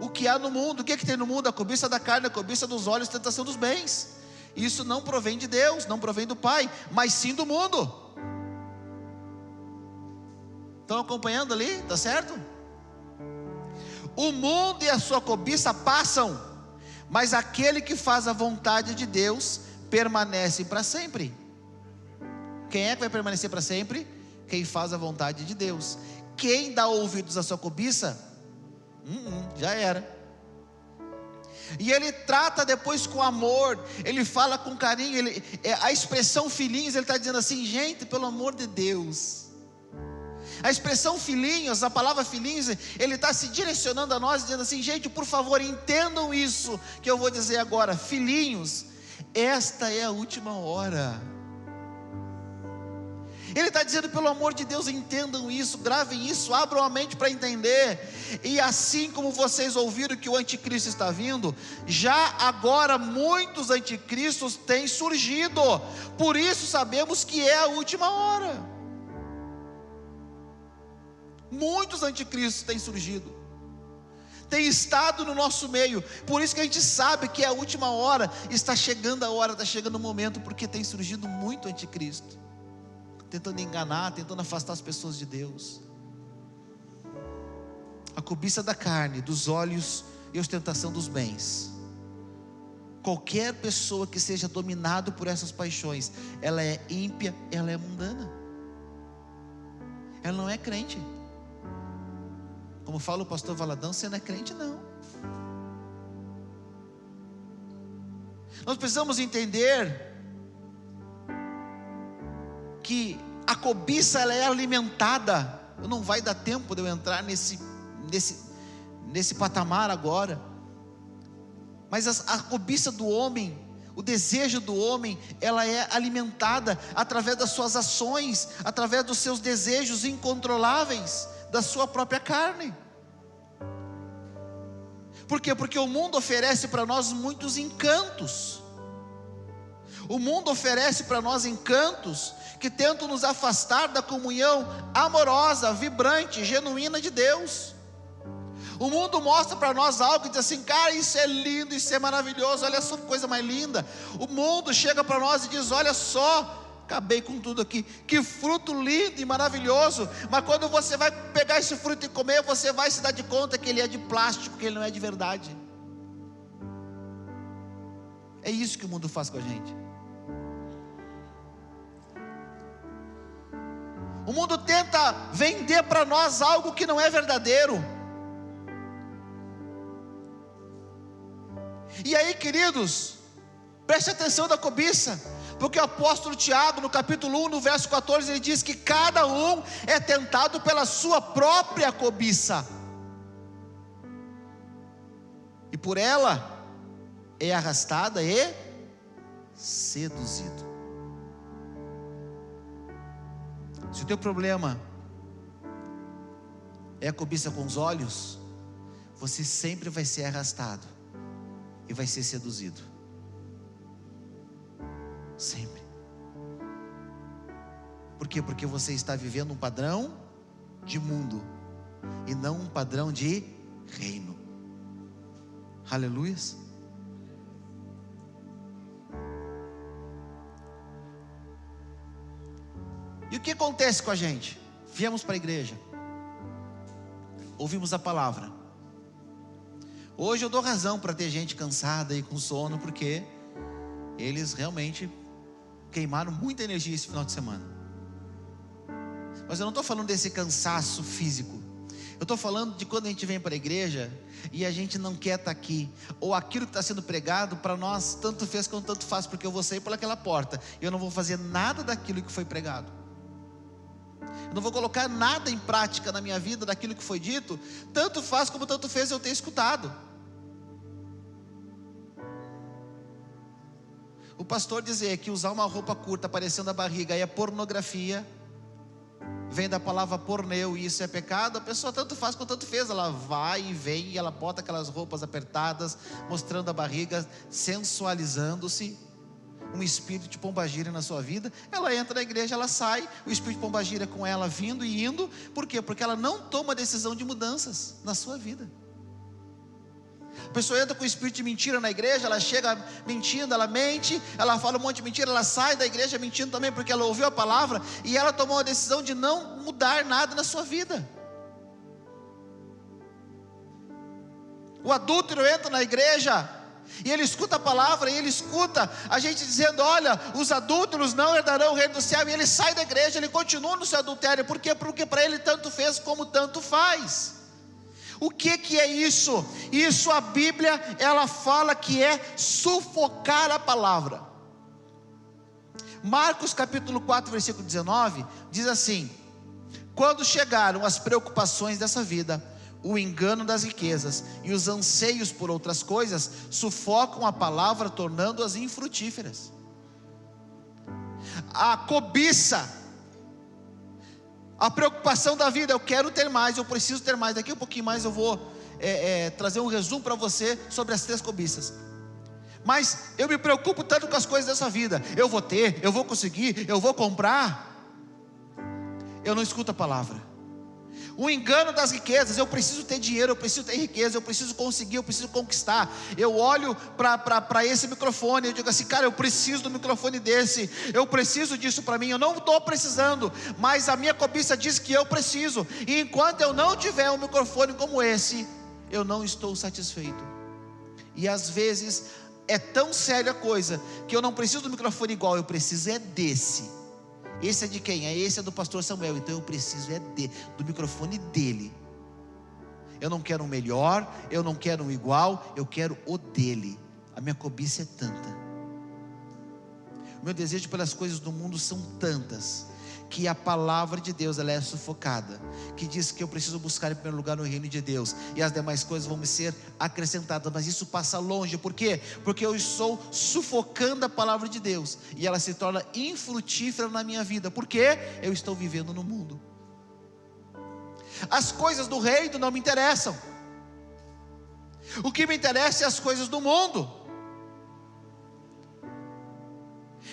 o que há no mundo. O que tem no mundo? A cobiça da carne, a cobiça dos olhos, a ostentação dos bens. Isso não provém de Deus, não provém do Pai, mas sim do mundo. Estão acompanhando ali? Está certo? O mundo e a sua cobiça passam, mas aquele que faz a vontade de Deus permanece para sempre. Quem é que vai permanecer para sempre? Quem faz a vontade de Deus. Quem dá ouvidos à sua cobiça, já era. E ele trata depois com amor, ele fala com carinho, a expressão filhinhos, ele está dizendo assim: gente, pelo amor de Deus. A expressão filhinhos, a palavra filhinhos, ele está se direcionando a nós, dizendo assim: gente, por favor, entendam isso que eu vou dizer agora. Filhinhos, esta é a última hora. Ele está dizendo, pelo amor de Deus, entendam isso, gravem isso, abram a mente para entender. E assim como vocês ouviram que o anticristo está vindo, já agora muitos anticristos têm surgido. Por isso sabemos que é a última hora. Muitos anticristos têm surgido, têm estado no nosso meio. Por isso que a gente sabe que é a última hora. Está chegando a hora, está chegando o momento, porque tem surgido muito anticristo, tentando enganar, tentando afastar as pessoas de Deus. A cobiça da carne, dos olhos e a ostentação dos bens. Qualquer pessoa que seja dominado por essas paixões, ela é ímpia, ela é mundana, ela não é crente. Como fala o pastor Valadão, você não é crente não. Nós precisamos entender que a cobiça ela é alimentada. Não vai dar tempo de eu entrar nesse patamar agora. Mas a cobiça do homem, o desejo do homem, ela é alimentada através das suas ações, através dos seus desejos incontroláveis, da sua própria carne. Por quê? Porque o mundo oferece para nós muitos encantos. O mundo oferece para nós encantos que tentam nos afastar da comunhão amorosa, vibrante, genuína de Deus. O mundo mostra para nós algo e diz assim: cara, isso é lindo, isso é maravilhoso, olha só que coisa mais linda. O mundo chega para nós e diz: olha só, acabei com tudo aqui, que fruto lindo e maravilhoso. Mas quando você vai pegar esse fruto e comer, você vai se dar de conta que ele é de plástico, que ele não é de verdade. É isso que o mundo faz com a gente. O mundo tenta vender para nós algo que não é verdadeiro. E aí, queridos, preste atenção da cobiça, porque o apóstolo Tiago, no capítulo 1, no verso 14, ele diz que cada um é tentado pela sua própria cobiça, e por ela é arrastada e seduzido. Se o teu problema é a cobiça com os olhos, você sempre vai ser arrastado e vai ser seduzido. Sempre. Por quê? Porque você está vivendo um padrão de mundo e não um padrão de reino. Aleluias. o que acontece com a gente? Viemos para a igreja, ouvimos a palavra. Hoje eu dou razão para ter gente cansada e com sono, porque eles realmente queimaram muita energia esse final de semana. Mas eu não estou falando desse cansaço físico. Eu estou falando de quando a gente vem para a igreja e a gente não quer estar aqui, ou aquilo que está sendo pregado para nós tanto fez quanto tanto faz, porque eu vou sair por aquela porta e eu não vou fazer nada daquilo que foi pregado. Eu não vou colocar nada em prática na minha vida daquilo que foi dito, tanto faz como tanto fez eu ter escutado. O pastor dizer que usar uma roupa curta aparecendo a barriga é pornografia, vem da palavra porneu, e isso é pecado. A pessoa tanto faz quanto tanto fez, ela vai e vem, e ela bota aquelas roupas apertadas, mostrando a barriga, sensualizando-se. Um espírito de pombagira na sua vida, ela entra na igreja, ela sai, o espírito de pombagira com ela vindo e indo. Por quê? Porque ela não toma decisão de mudanças na sua vida. A pessoa entra com o espírito de mentira na igreja, ela chega mentindo, ela mente, ela fala um monte de mentira, ela sai da igreja mentindo também, porque ela ouviu a palavra e ela tomou a decisão de não mudar nada na sua vida. O adúltero entra na igreja e ele escuta a palavra, e ele escuta a gente dizendo: olha, os adúlteros não herdarão o reino do céu, e ele sai da igreja, ele continua no seu adultério. Por quê? Porque para ele tanto fez como tanto faz. O que é isso? Isso a Bíblia, ela fala que é sufocar a palavra. Marcos capítulo 4, versículo 19, diz assim: quando chegaram as preocupações dessa vida, o engano das riquezas e os anseios por outras coisas, sufocam a palavra, tornando-as infrutíferas. A cobiça, a preocupação da vida: eu quero ter mais, eu preciso ter mais. Daqui a um pouquinho mais eu vou trazer um resumo para você sobre as 3 cobiças. Mas eu me preocupo tanto com as coisas dessa vida: eu vou ter, eu vou conseguir, eu vou comprar. Eu não escuto a palavra. O engano das riquezas: eu preciso ter dinheiro, eu preciso ter riqueza, eu preciso conseguir, eu preciso conquistar. Eu olho para esse microfone, eu digo assim: cara, eu preciso do microfone desse, eu preciso disso para mim. Eu não estou precisando, mas a minha cobiça diz que eu preciso, e enquanto eu não tiver um microfone como esse, eu não estou satisfeito. E às vezes é tão séria a coisa, que eu não preciso do microfone igual, eu preciso é desse. Esse é de quem? Esse é do pastor Samuel. Então eu preciso do microfone dele. Eu não quero um melhor, eu não quero um igual, eu quero o dele. A minha cobiça é tanta, o meu desejo pelas coisas do mundo são tantas, que a palavra de Deus, ela é sufocada, que diz que eu preciso buscar em primeiro lugar no reino de Deus, e as demais coisas vão me ser acrescentadas. Mas isso passa longe. Por quê? Porque eu estou sufocando a palavra de Deus, e ela se torna infrutífera na minha vida. Por quê? Eu estou vivendo no mundo. As coisas do reino não me interessam. O que me interessa é as coisas do mundo.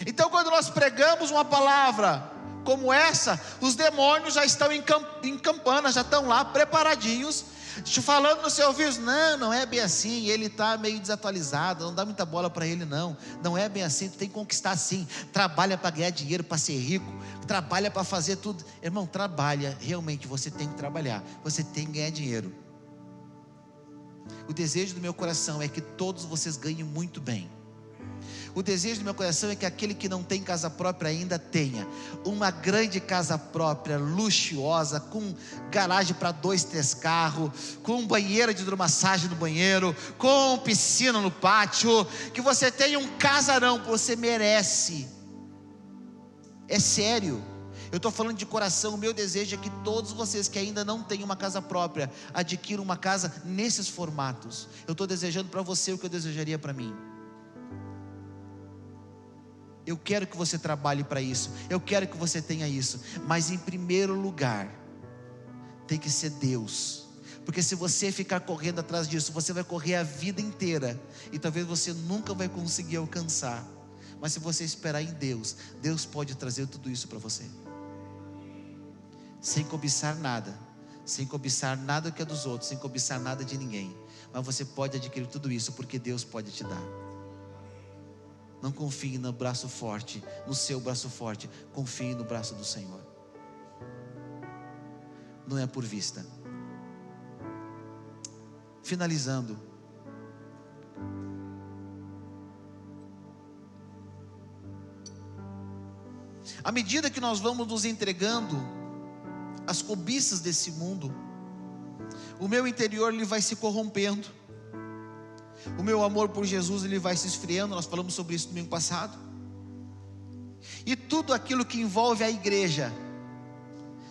Então quando nós pregamos uma palavra como essa, os demônios já estão em campana, já estão lá preparadinhos, falando no seu ouvido: não é bem assim, ele está meio desatualizado, não dá muita bola para ele não é bem assim, tu tem que conquistar sim, trabalha para ganhar dinheiro, para ser rico, trabalha para fazer tudo. Irmão, trabalha, realmente você tem que trabalhar, você tem que ganhar dinheiro. O desejo do meu coração é que todos vocês ganhem muito bem. O desejo do meu coração é que aquele que não tem casa própria ainda tenha uma grande casa própria, luxuosa, com garagem para 2, 3 carros, com banheira de hidromassagem no banheiro, com piscina no pátio, que você tenha um casarão que você merece. É sério, eu estou falando de coração. O meu desejo é que todos vocês que ainda não têm uma casa própria, adquiram uma casa nesses formatos. Eu estou desejando para você o que eu desejaria para mim. Eu quero que você trabalhe para isso, eu quero que você tenha isso, mas em primeiro lugar, tem que ser Deus, porque se você ficar correndo atrás disso, você vai correr a vida inteira, e talvez você nunca vai conseguir alcançar. Mas se você esperar em Deus, Deus pode trazer tudo isso para você, sem cobiçar nada que é dos outros, sem cobiçar nada de ninguém, mas você pode adquirir tudo isso, porque Deus pode te dar. Não confie no braço forte, no seu braço forte, confie no braço do Senhor. não é por vista. Finalizando, à medida que nós vamos nos entregando às cobiças desse mundo, o meu interior ele vai se corrompendo, o meu amor por Jesus ele vai se esfriando. Nós falamos sobre isso no domingo passado. E tudo aquilo que envolve a igreja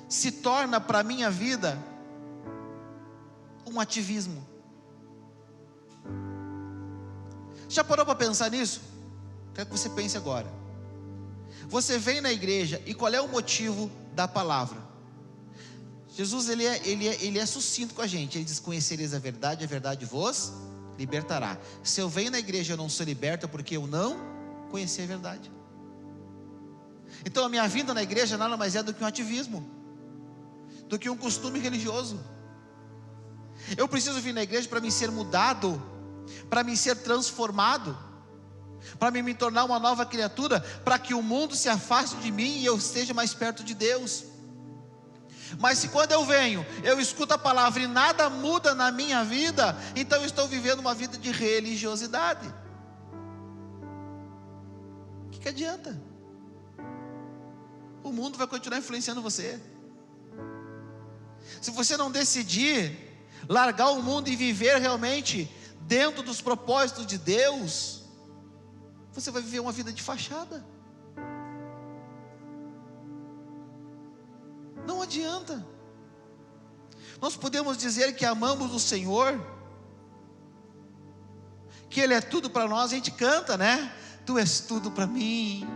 se torna para a minha vida um ativismo. Já parou para pensar nisso? Quero que você pense agora. Você vem na igreja e qual é o motivo da palavra? Jesus ele é sucinto com a gente. Ele diz: conhecereis a verdade vos libertará. Se eu venho na igreja e eu não sou liberto, é porque eu não conheci a verdade. Então a minha vinda na igreja nada mais é do que um ativismo, do que um costume religioso. Eu preciso vir na igreja para me ser mudado, para me ser transformado, para me tornar uma nova criatura, para que o mundo se afaste de mim e eu esteja mais perto de Deus. Mas se quando eu venho, eu escuto a palavra e nada muda na minha vida, então eu estou vivendo uma vida de religiosidade. O que adianta? O mundo vai continuar influenciando você. Se você não decidir largar o mundo e viver realmente dentro dos propósitos de Deus, você vai viver uma vida de fachada. Não adianta. Nós podemos dizer que amamos o Senhor, que Ele é tudo para nós. A gente canta, né? Tu és tudo para mim,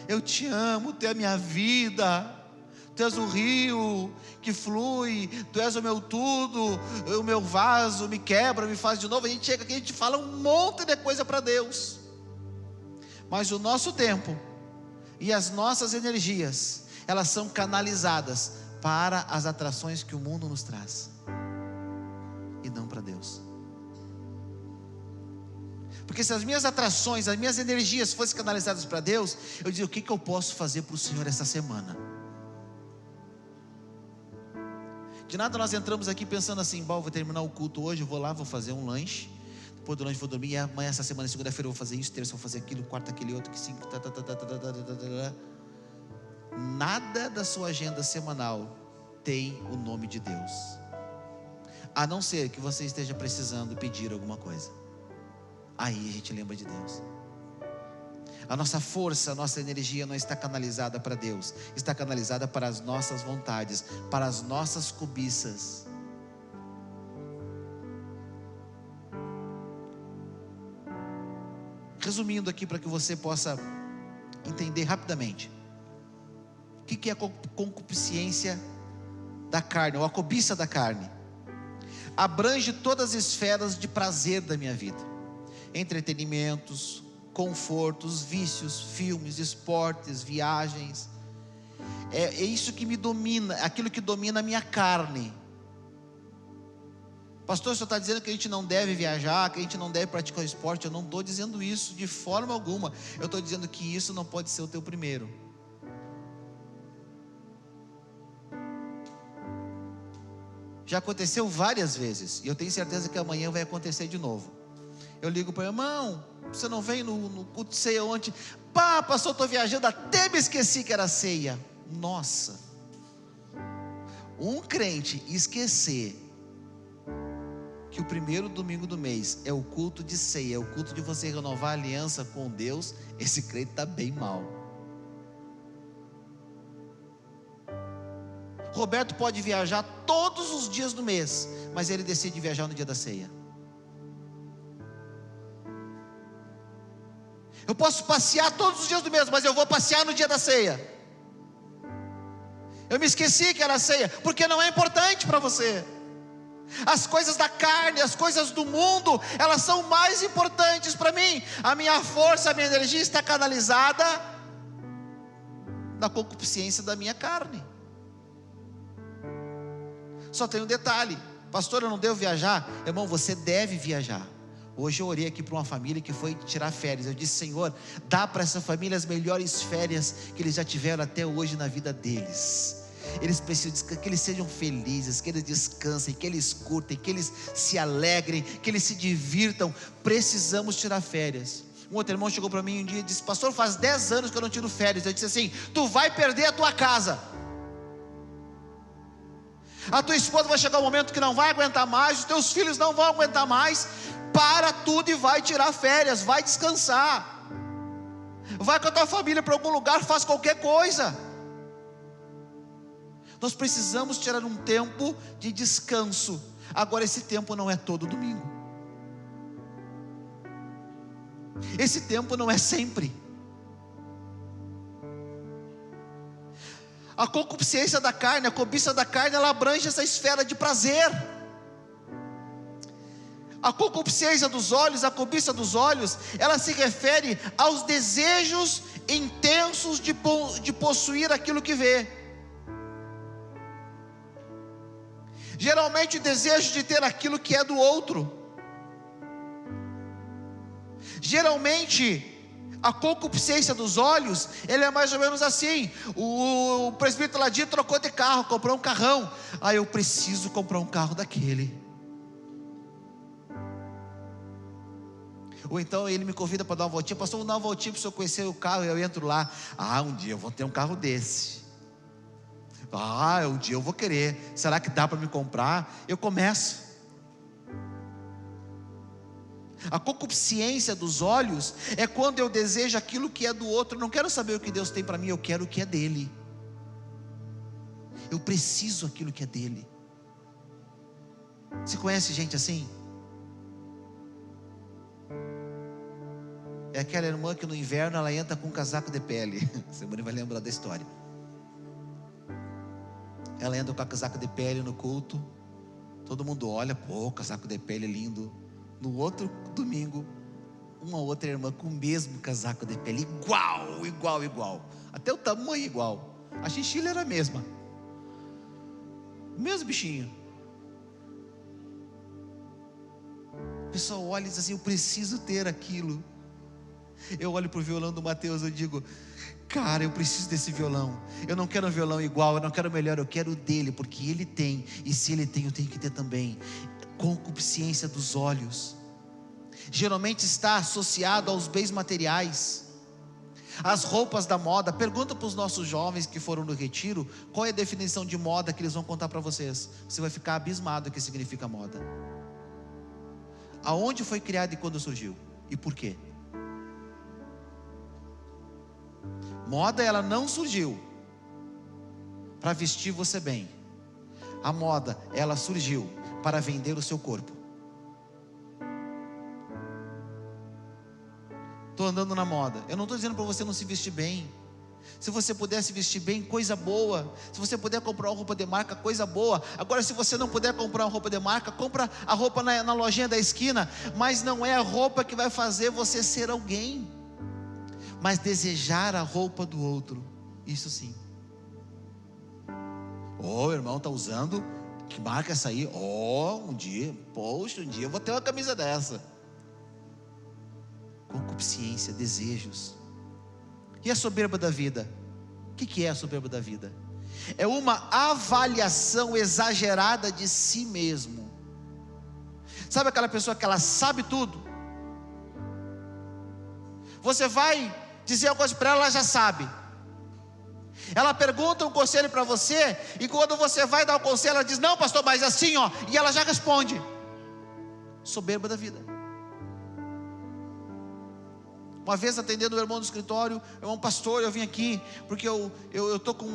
eu te amo, tu é a minha vida, tu és o rio que flui, tu és o meu tudo, o meu vaso, me quebra, me faz de novo. A gente chega aqui e a gente fala um monte de coisa para Deus, mas o nosso tempo e as nossas energias, elas são canalizadas para as atrações que o mundo nos traz, e não para Deus. Porque se as minhas atrações, as minhas energias fossem canalizadas para Deus, eu dizia: o que eu posso fazer para o Senhor essa semana? De nada nós entramos aqui pensando assim: bom, vou terminar o culto hoje, eu vou lá, vou fazer um lanche, depois do lanche vou dormir, e amanhã, essa semana, segunda-feira eu vou fazer isso, terça eu vou fazer aquilo, quarta aquele outro, que cinco, Nada da sua agenda semanal tem o nome de Deus, a não ser que você esteja precisando pedir alguma coisa. Aí a gente lembra de Deus. A nossa força, a nossa energia não está canalizada para Deus, está canalizada para as nossas vontades, para as nossas cobiças. Resumindo aqui para que você possa entender rapidamente, o que é a concupiscência da carne, ou a cobiça da carne? Abrange todas as esferas de prazer da minha vida: entretenimentos, confortos, vícios, filmes, esportes, viagens. É isso que me domina, aquilo que domina a minha carne. Pastor, o senhor está dizendo que a gente não deve viajar, que a gente não deve praticar o esporte? Eu não estou dizendo isso de forma alguma. Eu estou dizendo que isso não pode ser o teu primeiro. Já aconteceu várias vezes, e eu tenho certeza que amanhã vai acontecer de novo. Eu ligo para o irmão: você não vem no culto de ceia ontem? Pá, pastor, estou viajando, até me esqueci que era ceia. Nossa, um crente esquecer que o primeiro domingo do mês é o culto de ceia, é o culto de você renovar a aliança com Deus, esse crente está bem mal. Roberto pode viajar todos os dias do mês, mas ele decide viajar no dia da ceia. Eu posso passear todos os dias do mês, mas eu vou passear no dia da ceia. Eu me esqueci que era ceia, porque não é importante para você. As coisas da carne, as coisas do mundo, elas são mais importantes para mim. A minha força, a minha energia está canalizada na concupiscência da minha carne. Só tem um detalhe: pastor, eu não devo viajar. Irmão, você deve viajar. Hoje eu orei aqui para uma família que foi tirar férias. Eu disse: Senhor, dá para essa família as melhores férias que eles já tiveram até hoje na vida deles. Eles precisam que eles sejam felizes, que eles descansem, que eles curtem, que eles se alegrem, que eles se divirtam. Precisamos tirar férias. Um outro irmão chegou para mim um dia e disse: pastor, faz 10 anos que eu não tiro férias. Eu disse assim: tu vai perder a tua casa. A tua esposa vai chegar um momento que não vai aguentar mais, os teus filhos não vão aguentar mais. Para tudo e vai tirar férias, vai descansar. Vai com a tua família para algum lugar, faz qualquer coisa. Nós precisamos tirar um tempo de descanso. Agora, esse tempo não é todo domingo. Esse tempo não é sempre. A concupiscência da carne, a cobiça da carne, ela abrange essa esfera de prazer. A concupiscência dos olhos, a cobiça dos olhos, ela se refere aos desejos intensos de possuir aquilo que vê. Geralmente o desejo de ter aquilo que é do outro. Geralmente a concupiscência dos olhos, ele é mais ou menos assim: o presbítero Ladir trocou de carro, comprou um carrão. Eu preciso comprar um carro daquele. Ou então ele me convida para dar uma voltinha: pastor, vou dar uma voltinha para o senhor conhecer o carro. E eu entro lá: um dia eu vou ter um carro desse. Um dia eu vou querer. Será que dá para me comprar? Eu começo. A concupiscência dos olhos é quando eu desejo aquilo que é do outro. Eu não quero saber o que Deus tem para mim, eu quero o que é dele. Eu preciso aquilo que é dele. Você conhece gente assim? É aquela irmã que no inverno ela entra com um casaco de pele. Você vai lembrar da história. Ela entra com a casaco de pele no culto. Todo mundo olha: pô, casaco de pele lindo. No outro domingo, uma outra irmã com o mesmo casaco de pele, igual, até o tamanho igual, a chinchila era a mesma, o mesmo bichinho. O pessoal olha e diz assim: eu preciso ter aquilo. Eu olho para o violão do Mateus, eu digo: cara, eu preciso desse violão. Eu não quero um violão igual, eu não quero melhor, eu quero o dele, porque ele tem, e se ele tem, eu tenho que ter também. Concupiscência dos olhos geralmente está associado aos bens materiais, às roupas da moda. Pergunta para os nossos jovens que foram no retiro qual é a definição de moda que eles vão contar para vocês. Você vai ficar abismado o que significa moda. Aonde foi criado e quando surgiu e por quê? Moda, ela não surgiu para vestir você bem. A moda, ela surgiu para vender o seu corpo. Estou andando na moda. Eu não estou dizendo para você não se vestir bem. Se você puder se vestir bem, coisa boa. Se você puder comprar uma roupa de marca, coisa boa. Agora, se você não puder comprar uma roupa de marca, compra a roupa na lojinha da esquina. Mas não é a roupa que vai fazer você ser alguém, mas desejar a roupa do outro. Isso sim. O irmão está usando, que marca essa aí? Um dia eu vou ter uma camisa dessa. Concupiscência, desejos. E a soberba da vida? O que é a soberba da vida? É uma avaliação exagerada de si mesmo. Sabe aquela pessoa que ela sabe tudo? Você vai dizer alguma coisa para ela, ela já sabe. Ela pergunta um conselho para você, e quando você vai dar o conselho, ela diz: não, pastor, mas assim, e ela já responde. Soberba da vida. Uma vez atendendo o irmão do escritório: irmão pastor, eu vim aqui porque eu estou com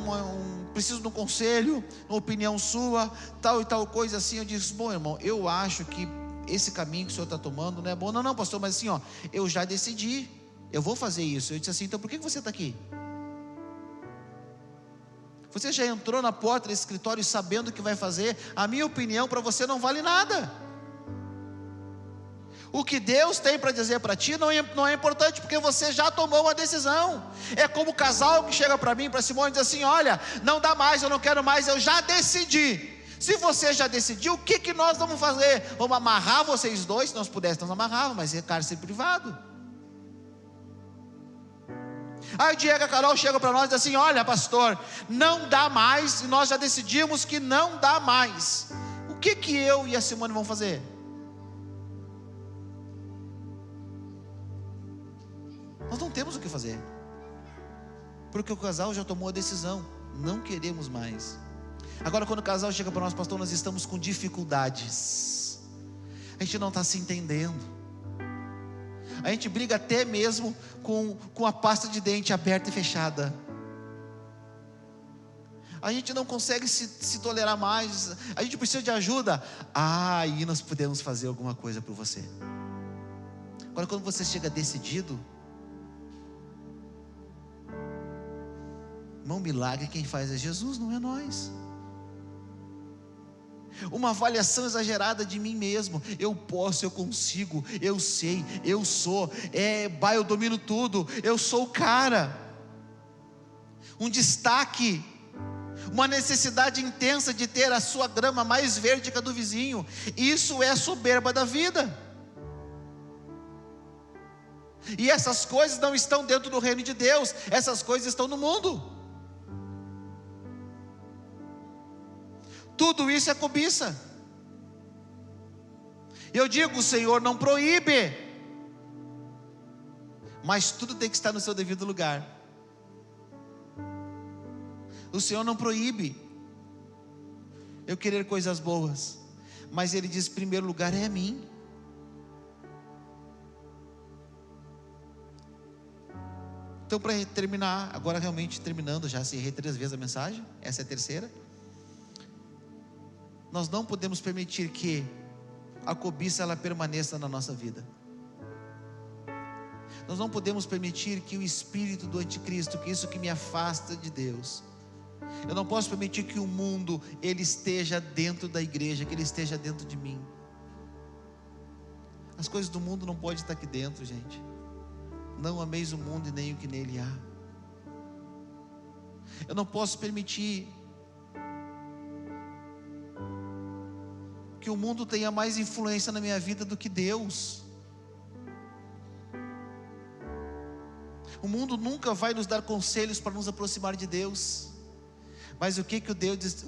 preciso de um conselho, uma opinião sua, tal e tal coisa assim. Eu disse: bom, irmão, eu acho que esse caminho que o senhor está tomando não é bom. Não, pastor, mas assim, eu já decidi, eu vou fazer isso. Eu disse assim: então por que você está aqui? Você já entrou na porta desse escritório sabendo o que vai fazer? A minha opinião para você não vale nada. O que Deus tem para dizer para ti não é importante, porque você já tomou uma decisão. É como o casal que chega para mim, para Simone, e diz assim: olha, não dá mais, eu não quero mais, eu já decidi. Se você já decidiu, o que nós vamos fazer? Vamos amarrar vocês dois? Se nós pudéssemos, nós amarrávamos, mas é cárcere privado. Aí o Diego e a Carol chegam para nós e dizem assim: olha, pastor, não dá mais, e nós já decidimos que não dá mais. O que eu e a Simone vamos fazer? Nós não temos o que fazer, porque o casal já tomou a decisão, não queremos mais. Agora, quando o casal chega para nós: pastor, nós estamos com dificuldades, a gente não está se entendendo, a gente briga até mesmo com a pasta de dente aberta e fechada, a gente não consegue se tolerar mais, a gente precisa de ajuda. Aí nós podemos fazer alguma coisa por você. Agora, quando você chega decidido, irmão, milagre quem faz é Jesus, não é nós. Uma avaliação exagerada de mim mesmo: eu posso, eu consigo, eu sei, eu sou, eu domino tudo, eu sou o cara. Um destaque, uma necessidade intensa de ter a sua grama mais verde que a do vizinho. Isso é a soberba da vida. E essas coisas não estão dentro do reino de Deus, essas coisas estão no mundo. Tudo isso é cobiça. Eu digo: o Senhor não proíbe, mas tudo tem que estar no seu devido lugar. O Senhor não proíbe eu querer coisas boas, mas Ele diz: primeiro lugar é a mim. Então, para terminar, agora realmente terminando, já se errei 3 vezes a mensagem, essa é a terceira. Nós não podemos permitir que a cobiça ela permaneça na nossa vida. Nós não podemos permitir que o espírito do anticristo, que isso que me afasta de Deus, eu não posso permitir que o mundo ele esteja dentro da igreja, que ele esteja dentro de mim. As coisas do mundo não podem estar aqui dentro, gente. Não ameis o mundo e nem o que nele há. Eu não posso permitir que o mundo tenha mais influência na minha vida do que Deus. O mundo nunca vai nos dar conselhos para nos aproximar de Deus. Mas o que o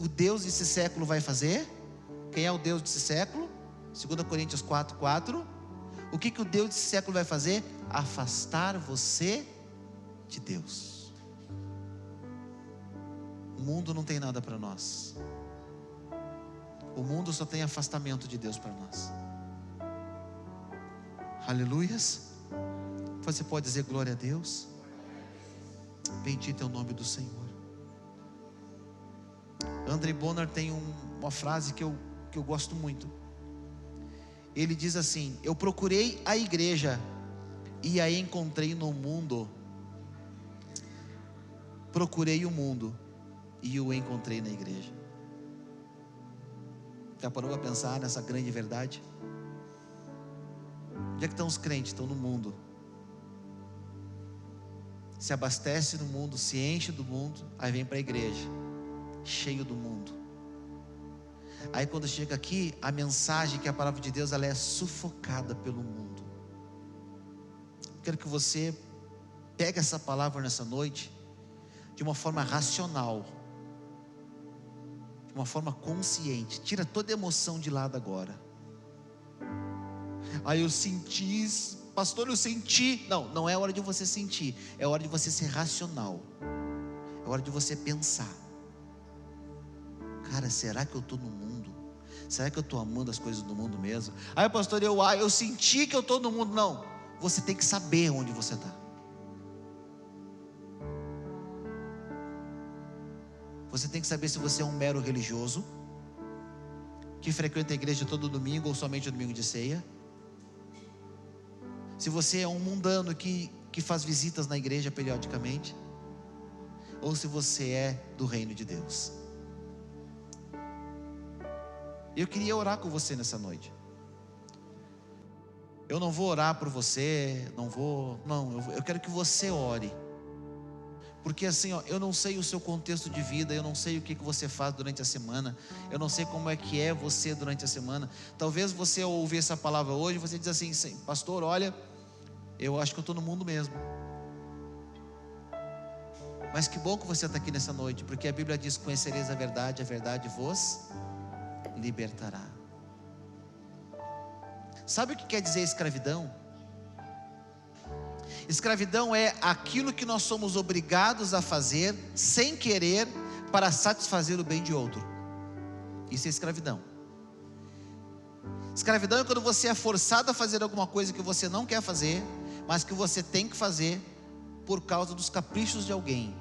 Deus desse século vai fazer? Quem é o Deus desse século? 2 Coríntios 4:4. O que o Deus desse século vai fazer? Afastar você de Deus. O mundo não tem nada para nós. O mundo só tem afastamento de Deus para nós. Aleluias. Você pode dizer glória a Deus? Bendito é o nome do Senhor. André Bonner tem uma frase que eu gosto muito. Ele diz assim: eu procurei a igreja e a encontrei no mundo. Procurei o mundo e o encontrei na igreja. Já parou para pensar nessa grande verdade? Onde é que estão os crentes? Estão no mundo. Se abastece do mundo, se enche do mundo, aí vem para a igreja, cheio do mundo. Aí quando chega aqui, a mensagem que é a palavra de Deus, ela é sufocada pelo mundo. Quero que você pegue essa palavra nessa noite de uma forma racional, de uma forma consciente. Tira toda a emoção de lado agora. Aí eu senti, pastor, eu senti. Não é hora de você sentir, é hora de você ser racional. É hora de você pensar. Cara, será que eu estou no mundo? Será que eu estou amando as coisas do mundo mesmo? Aí pastor, eu senti que eu estou no mundo. Não, você tem que saber onde você está. Você tem que saber se você é um mero religioso, que frequenta a igreja todo domingo ou somente o domingo de ceia. Se você é um mundano que faz visitas na igreja periodicamente, ou se você é do reino de Deus. Eu queria orar com você nessa noite. Eu não vou orar por você, eu quero que você ore. Porque assim, eu não sei o seu contexto de vida, eu não sei o que você faz durante a semana, eu não sei como é que é você durante a semana. Talvez você ao ouvir essa palavra hoje, você diz assim: pastor, olha, eu acho que eu estou no mundo mesmo. Mas que bom que você está aqui nessa noite, porque a Bíblia diz: conhecereis a verdade vos libertará. Sabe o que quer dizer escravidão? Escravidão é aquilo que nós somos obrigados a fazer sem querer para satisfazer o bem de outro. Isso é escravidão. Escravidão é quando você é forçado a fazer alguma coisa que você não quer fazer, mas que você tem que fazer por causa dos caprichos de alguém.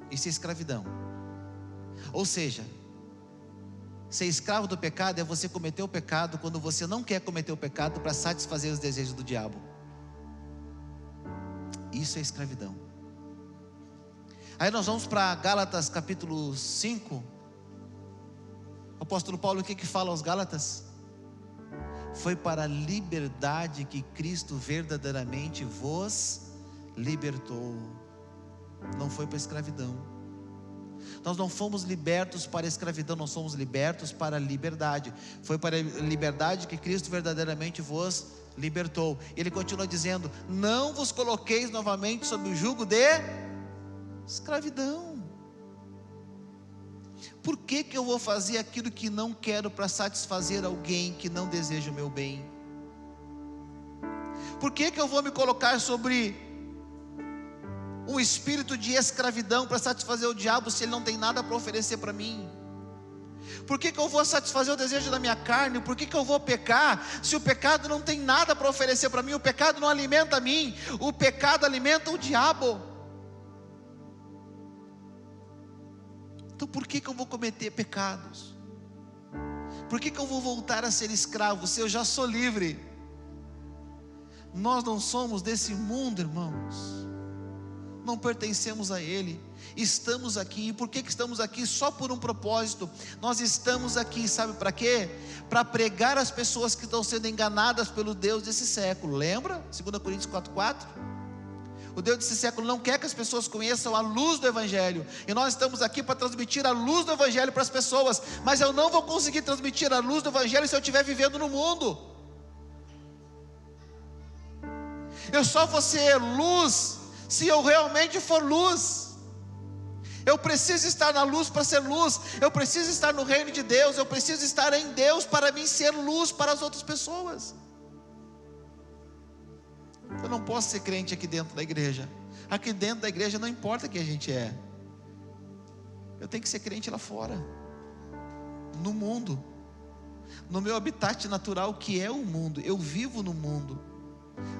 Isso é escravidão. Ou seja, ser escravo do pecado é você cometer o pecado quando você não quer cometer o pecado para satisfazer os desejos do diabo. Isso é escravidão. Aí nós vamos para Gálatas capítulo 5. O apóstolo Paulo, o que fala aos Gálatas? Foi para a liberdade que Cristo verdadeiramente vos libertou. Não foi para a escravidão. Nós não fomos libertos para a escravidão, nós fomos libertos para a liberdade. Foi para a liberdade que Cristo verdadeiramente vos libertou. Ele continua dizendo: não vos coloqueis novamente sob o jugo de escravidão. Por que eu vou fazer aquilo que não quero para satisfazer alguém que não deseja o meu bem? Por que eu vou me colocar sobre um espírito de escravidão para satisfazer o diabo, se ele não tem nada para oferecer para mim? Por que eu vou satisfazer o desejo da minha carne? Por que eu vou pecar, se o pecado não tem nada para oferecer para mim? O pecado não alimenta a mim, o pecado alimenta o diabo. Então por que eu vou cometer pecados? Por que eu vou voltar a ser escravo, se eu já sou livre? Nós não somos desse mundo, irmãos. Não pertencemos a ele. Estamos aqui. E por que estamos aqui? Só por um propósito. Nós estamos aqui, sabe para quê? Para pregar às pessoas que estão sendo enganadas pelo Deus desse século. Lembra? 2 Coríntios 4:4. O Deus desse século não quer que as pessoas conheçam a luz do Evangelho. E nós estamos aqui para transmitir a luz do Evangelho para as pessoas. Mas eu não vou conseguir transmitir a luz do Evangelho se eu estiver vivendo no mundo. Eu só vou ser luz se eu realmente for luz. Eu preciso estar na luz para ser luz. Eu preciso estar no reino de Deus. Eu preciso estar em Deus para mim ser luz para as outras pessoas. Eu não posso ser crente aqui dentro da igreja. Aqui dentro da igreja não importa quem a gente é. Eu tenho que ser crente lá fora, no mundo, no meu habitat natural, que é o mundo. Eu vivo no mundo.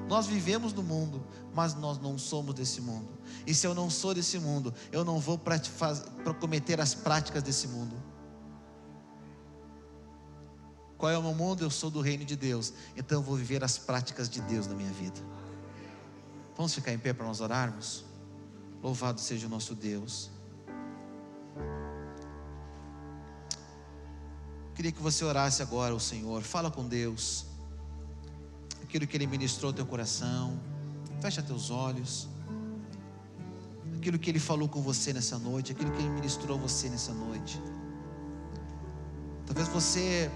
Nós vivemos no mundo, mas nós não somos desse mundo. E se eu não sou desse mundo, eu não vou cometer as práticas desse mundo. Qual é o meu mundo? Eu sou do reino de Deus. Então eu vou viver as práticas de Deus na minha vida. Vamos ficar em pé para nós orarmos? Louvado seja o nosso Deus. Queria que você orasse agora ao Senhor. Fala com Deus aquilo que Ele ministrou ao teu coração. Fecha teus olhos. Aquilo que Ele falou com você nessa noite, aquilo que Ele ministrou a você nessa noite. Talvez você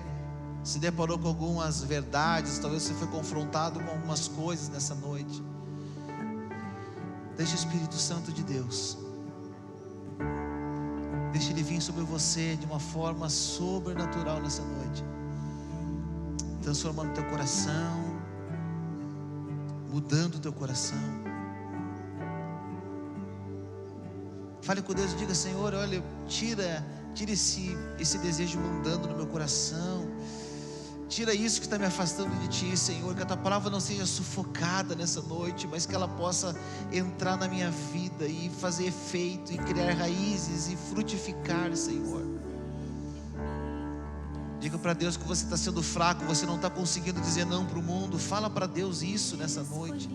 se deparou com algumas verdades, talvez você foi confrontado com algumas coisas nessa noite. Deixa o Espírito Santo de Deus, deixa Ele vir sobre você de uma forma sobrenatural nessa noite, transformando teu coração, mudando o teu coração. Fale com Deus e diga: Senhor, olha, tira esse desejo mundano no meu coração. Tira isso que está me afastando de Ti, Senhor. Que a Tua palavra não seja sufocada nessa noite, mas que ela possa entrar na minha vida e fazer efeito, e criar raízes e frutificar, Senhor. Diga para Deus que você está sendo fraco, você não está conseguindo dizer não para o mundo. Fala para Deus isso nessa noite,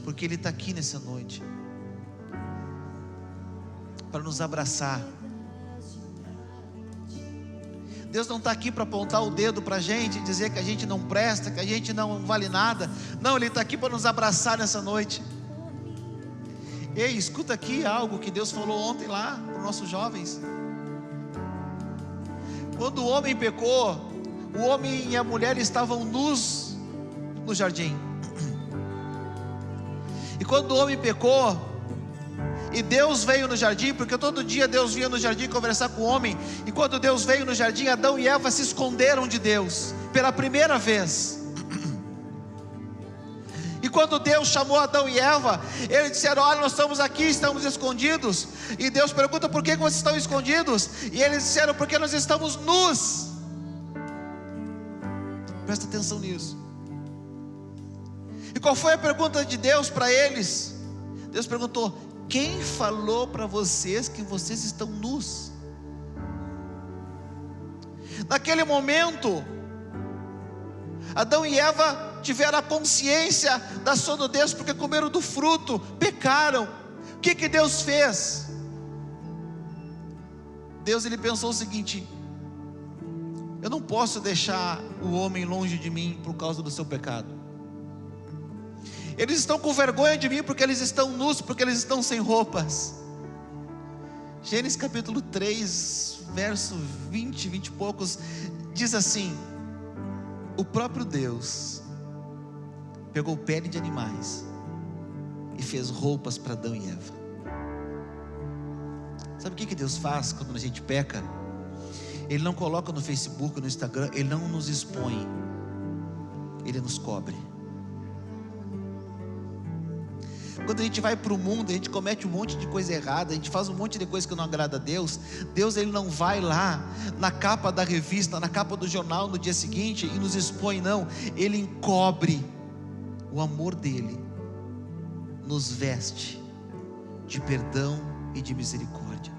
porque Ele está aqui nessa noite para nos abraçar. Deus não está aqui para apontar o dedo para a gente e dizer que a gente não presta, que a gente não vale nada. Não, Ele está aqui para nos abraçar nessa noite. Ei, escuta aqui algo que Deus falou ontem lá para os nossos jovens. Quando o homem pecou, o homem e a mulher estavam nus no jardim. E quando o homem pecou, e Deus veio no jardim, porque todo dia Deus vinha no jardim conversar com o homem, e quando Deus veio no jardim, Adão e Eva se esconderam de Deus, pela primeira vez. E quando Deus chamou Adão e Eva, eles disseram: olha, nós estamos aqui, estamos escondidos. E Deus pergunta: por que vocês estão escondidos? E eles disseram: porque nós estamos nus. Presta atenção nisso. E qual foi a pergunta de Deus para eles? Deus perguntou: quem falou para vocês que vocês estão nus? Naquele momento, Adão e Eva tiveram a consciência da sua nudez, porque comeram do fruto, pecaram. O que Deus fez? Deus, ele pensou o seguinte: eu não posso deixar o homem longe de mim por causa do seu pecado. Eles estão com vergonha de mim porque eles estão nus, porque eles estão sem roupas. Gênesis capítulo 3, verso 20 e poucos, diz assim: o próprio Deus pegou pele de animais e fez roupas para Adão e Eva. Sabe o que Deus faz quando a gente peca? Ele não coloca no Facebook, no Instagram, Ele não nos expõe, Ele nos cobre. Quando a gente vai para o mundo, a gente comete um monte de coisa errada, a gente faz um monte de coisa que não agrada a Deus. Deus, ele não vai lá na capa da revista, na capa do jornal no dia seguinte e nos expõe, não. Ele encobre. O amor dele nos veste de perdão e de misericórdia.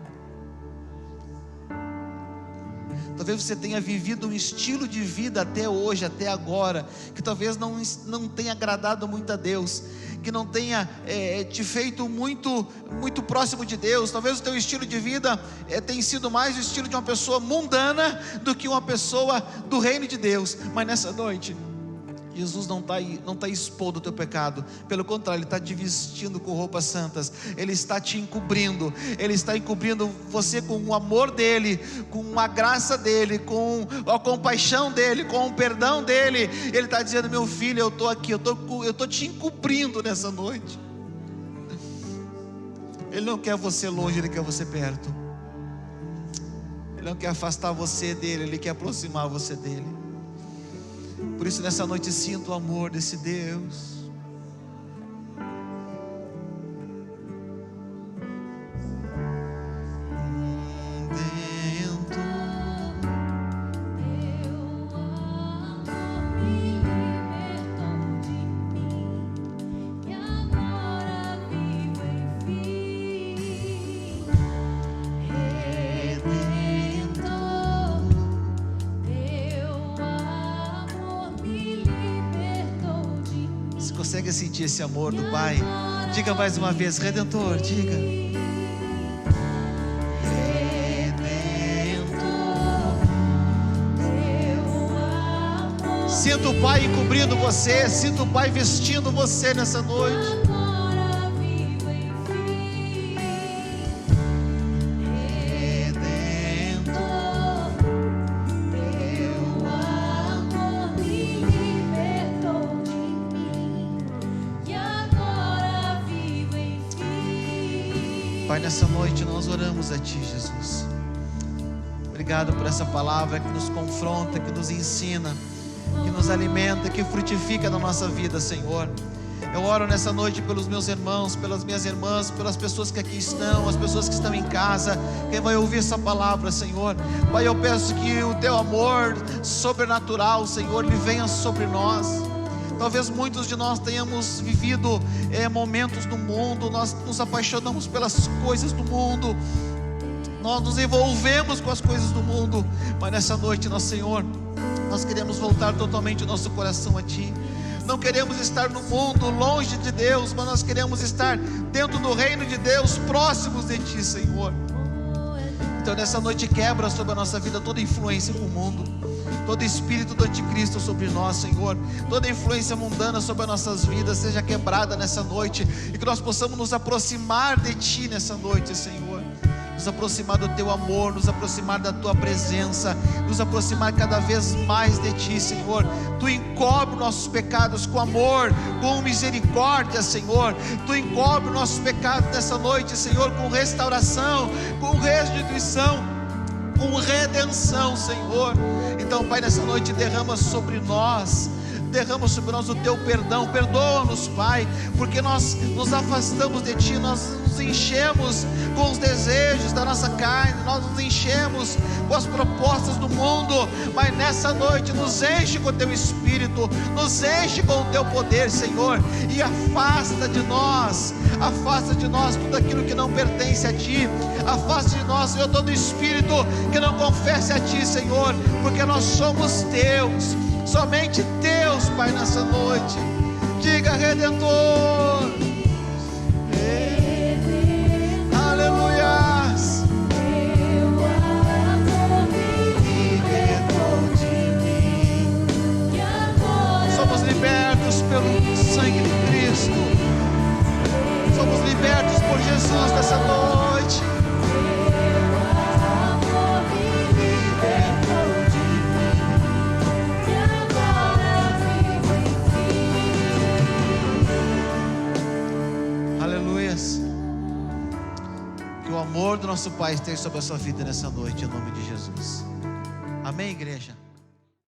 Talvez você tenha vivido um estilo de vida até hoje, até agora, que talvez não tenha agradado muito a Deus, que não tenha te feito muito próximo de Deus. Talvez o teu estilo de vida tenha sido mais o estilo de uma pessoa mundana do que uma pessoa do reino de Deus. Mas nessa noite, Jesus não está expondo o teu pecado, pelo contrário, Ele está te vestindo com roupas santas, Ele está te encobrindo, Ele está encobrindo você com o amor dEle, com a graça dEle, com a compaixão dEle, com o perdão dEle. Ele está dizendo: meu filho, eu estou aqui, eu estou te encobrindo nessa noite. Ele não quer você longe, Ele quer você perto. Ele não quer afastar você dEle, Ele quer aproximar você dEle. Por isso nessa noite sinto o amor desse Deus. Consegue sentir esse amor do Pai? Diga mais uma vez: Redentor, diga. Redentor, sinto o Pai encobrindo você, sinto o Pai vestindo você nessa noite. Pai, nessa noite nós oramos a Ti, Jesus. Obrigado por essa palavra que nos confronta, que nos ensina, que nos alimenta, que frutifica na nossa vida, Senhor. Eu oro nessa noite pelos meus irmãos, pelas minhas irmãs, pelas pessoas que aqui estão, as pessoas que estão em casa, quem vai ouvir essa palavra, Senhor. Pai, eu peço que o Teu amor sobrenatural, Senhor, Ele venha sobre nós. Talvez muitos de nós tenhamos vivido momentos no mundo, nós nos apaixonamos pelas coisas do mundo, nós nos envolvemos com as coisas do mundo, mas nessa noite, nosso Senhor, nós queremos voltar totalmente o nosso coração a Ti. Não queremos estar no mundo, longe de Deus, mas nós queremos estar dentro do reino de Deus, próximos de Ti, Senhor. Então nessa noite quebra sobre a nossa vida toda influência com o mundo, todo espírito do anticristo sobre nós, Senhor. Toda influência mundana sobre as nossas vidas seja quebrada nessa noite, e que nós possamos nos aproximar de Ti nessa noite, Senhor. nos aproximar do Teu amor, nos aproximar da Tua presença, nos aproximar cada vez mais de Ti, Senhor. Tu encobre nossos pecados com amor, com misericórdia, Senhor. Tu encobre nossos pecados nessa noite, Senhor, com restauração, com restituição, com redenção, Senhor. Então, Pai, nessa noite derrama sobre nós o Teu perdão. Perdoa-nos, Pai, porque nós nos afastamos de Ti, nós nos enchemos com os desejos da nossa carne, nós nos enchemos com as propostas do mundo. Mas nessa noite nos enche com o Teu Espírito, nos enche com o Teu poder, Senhor, e afasta de nós tudo aquilo que não pertence a Ti. Afasta de nós, Senhor, todo espírito que não confesse a Ti, Senhor, porque nós somos Teus, somente Teus, Pai, nessa noite. Diga: Redentor. Aleluias. Somos libertos pelo sangue de Cristo. Somos libertos por Jesus nessa noite. Que o amor do nosso Pai esteja sobre a sua vida nessa noite, em nome de Jesus. Amém, igreja?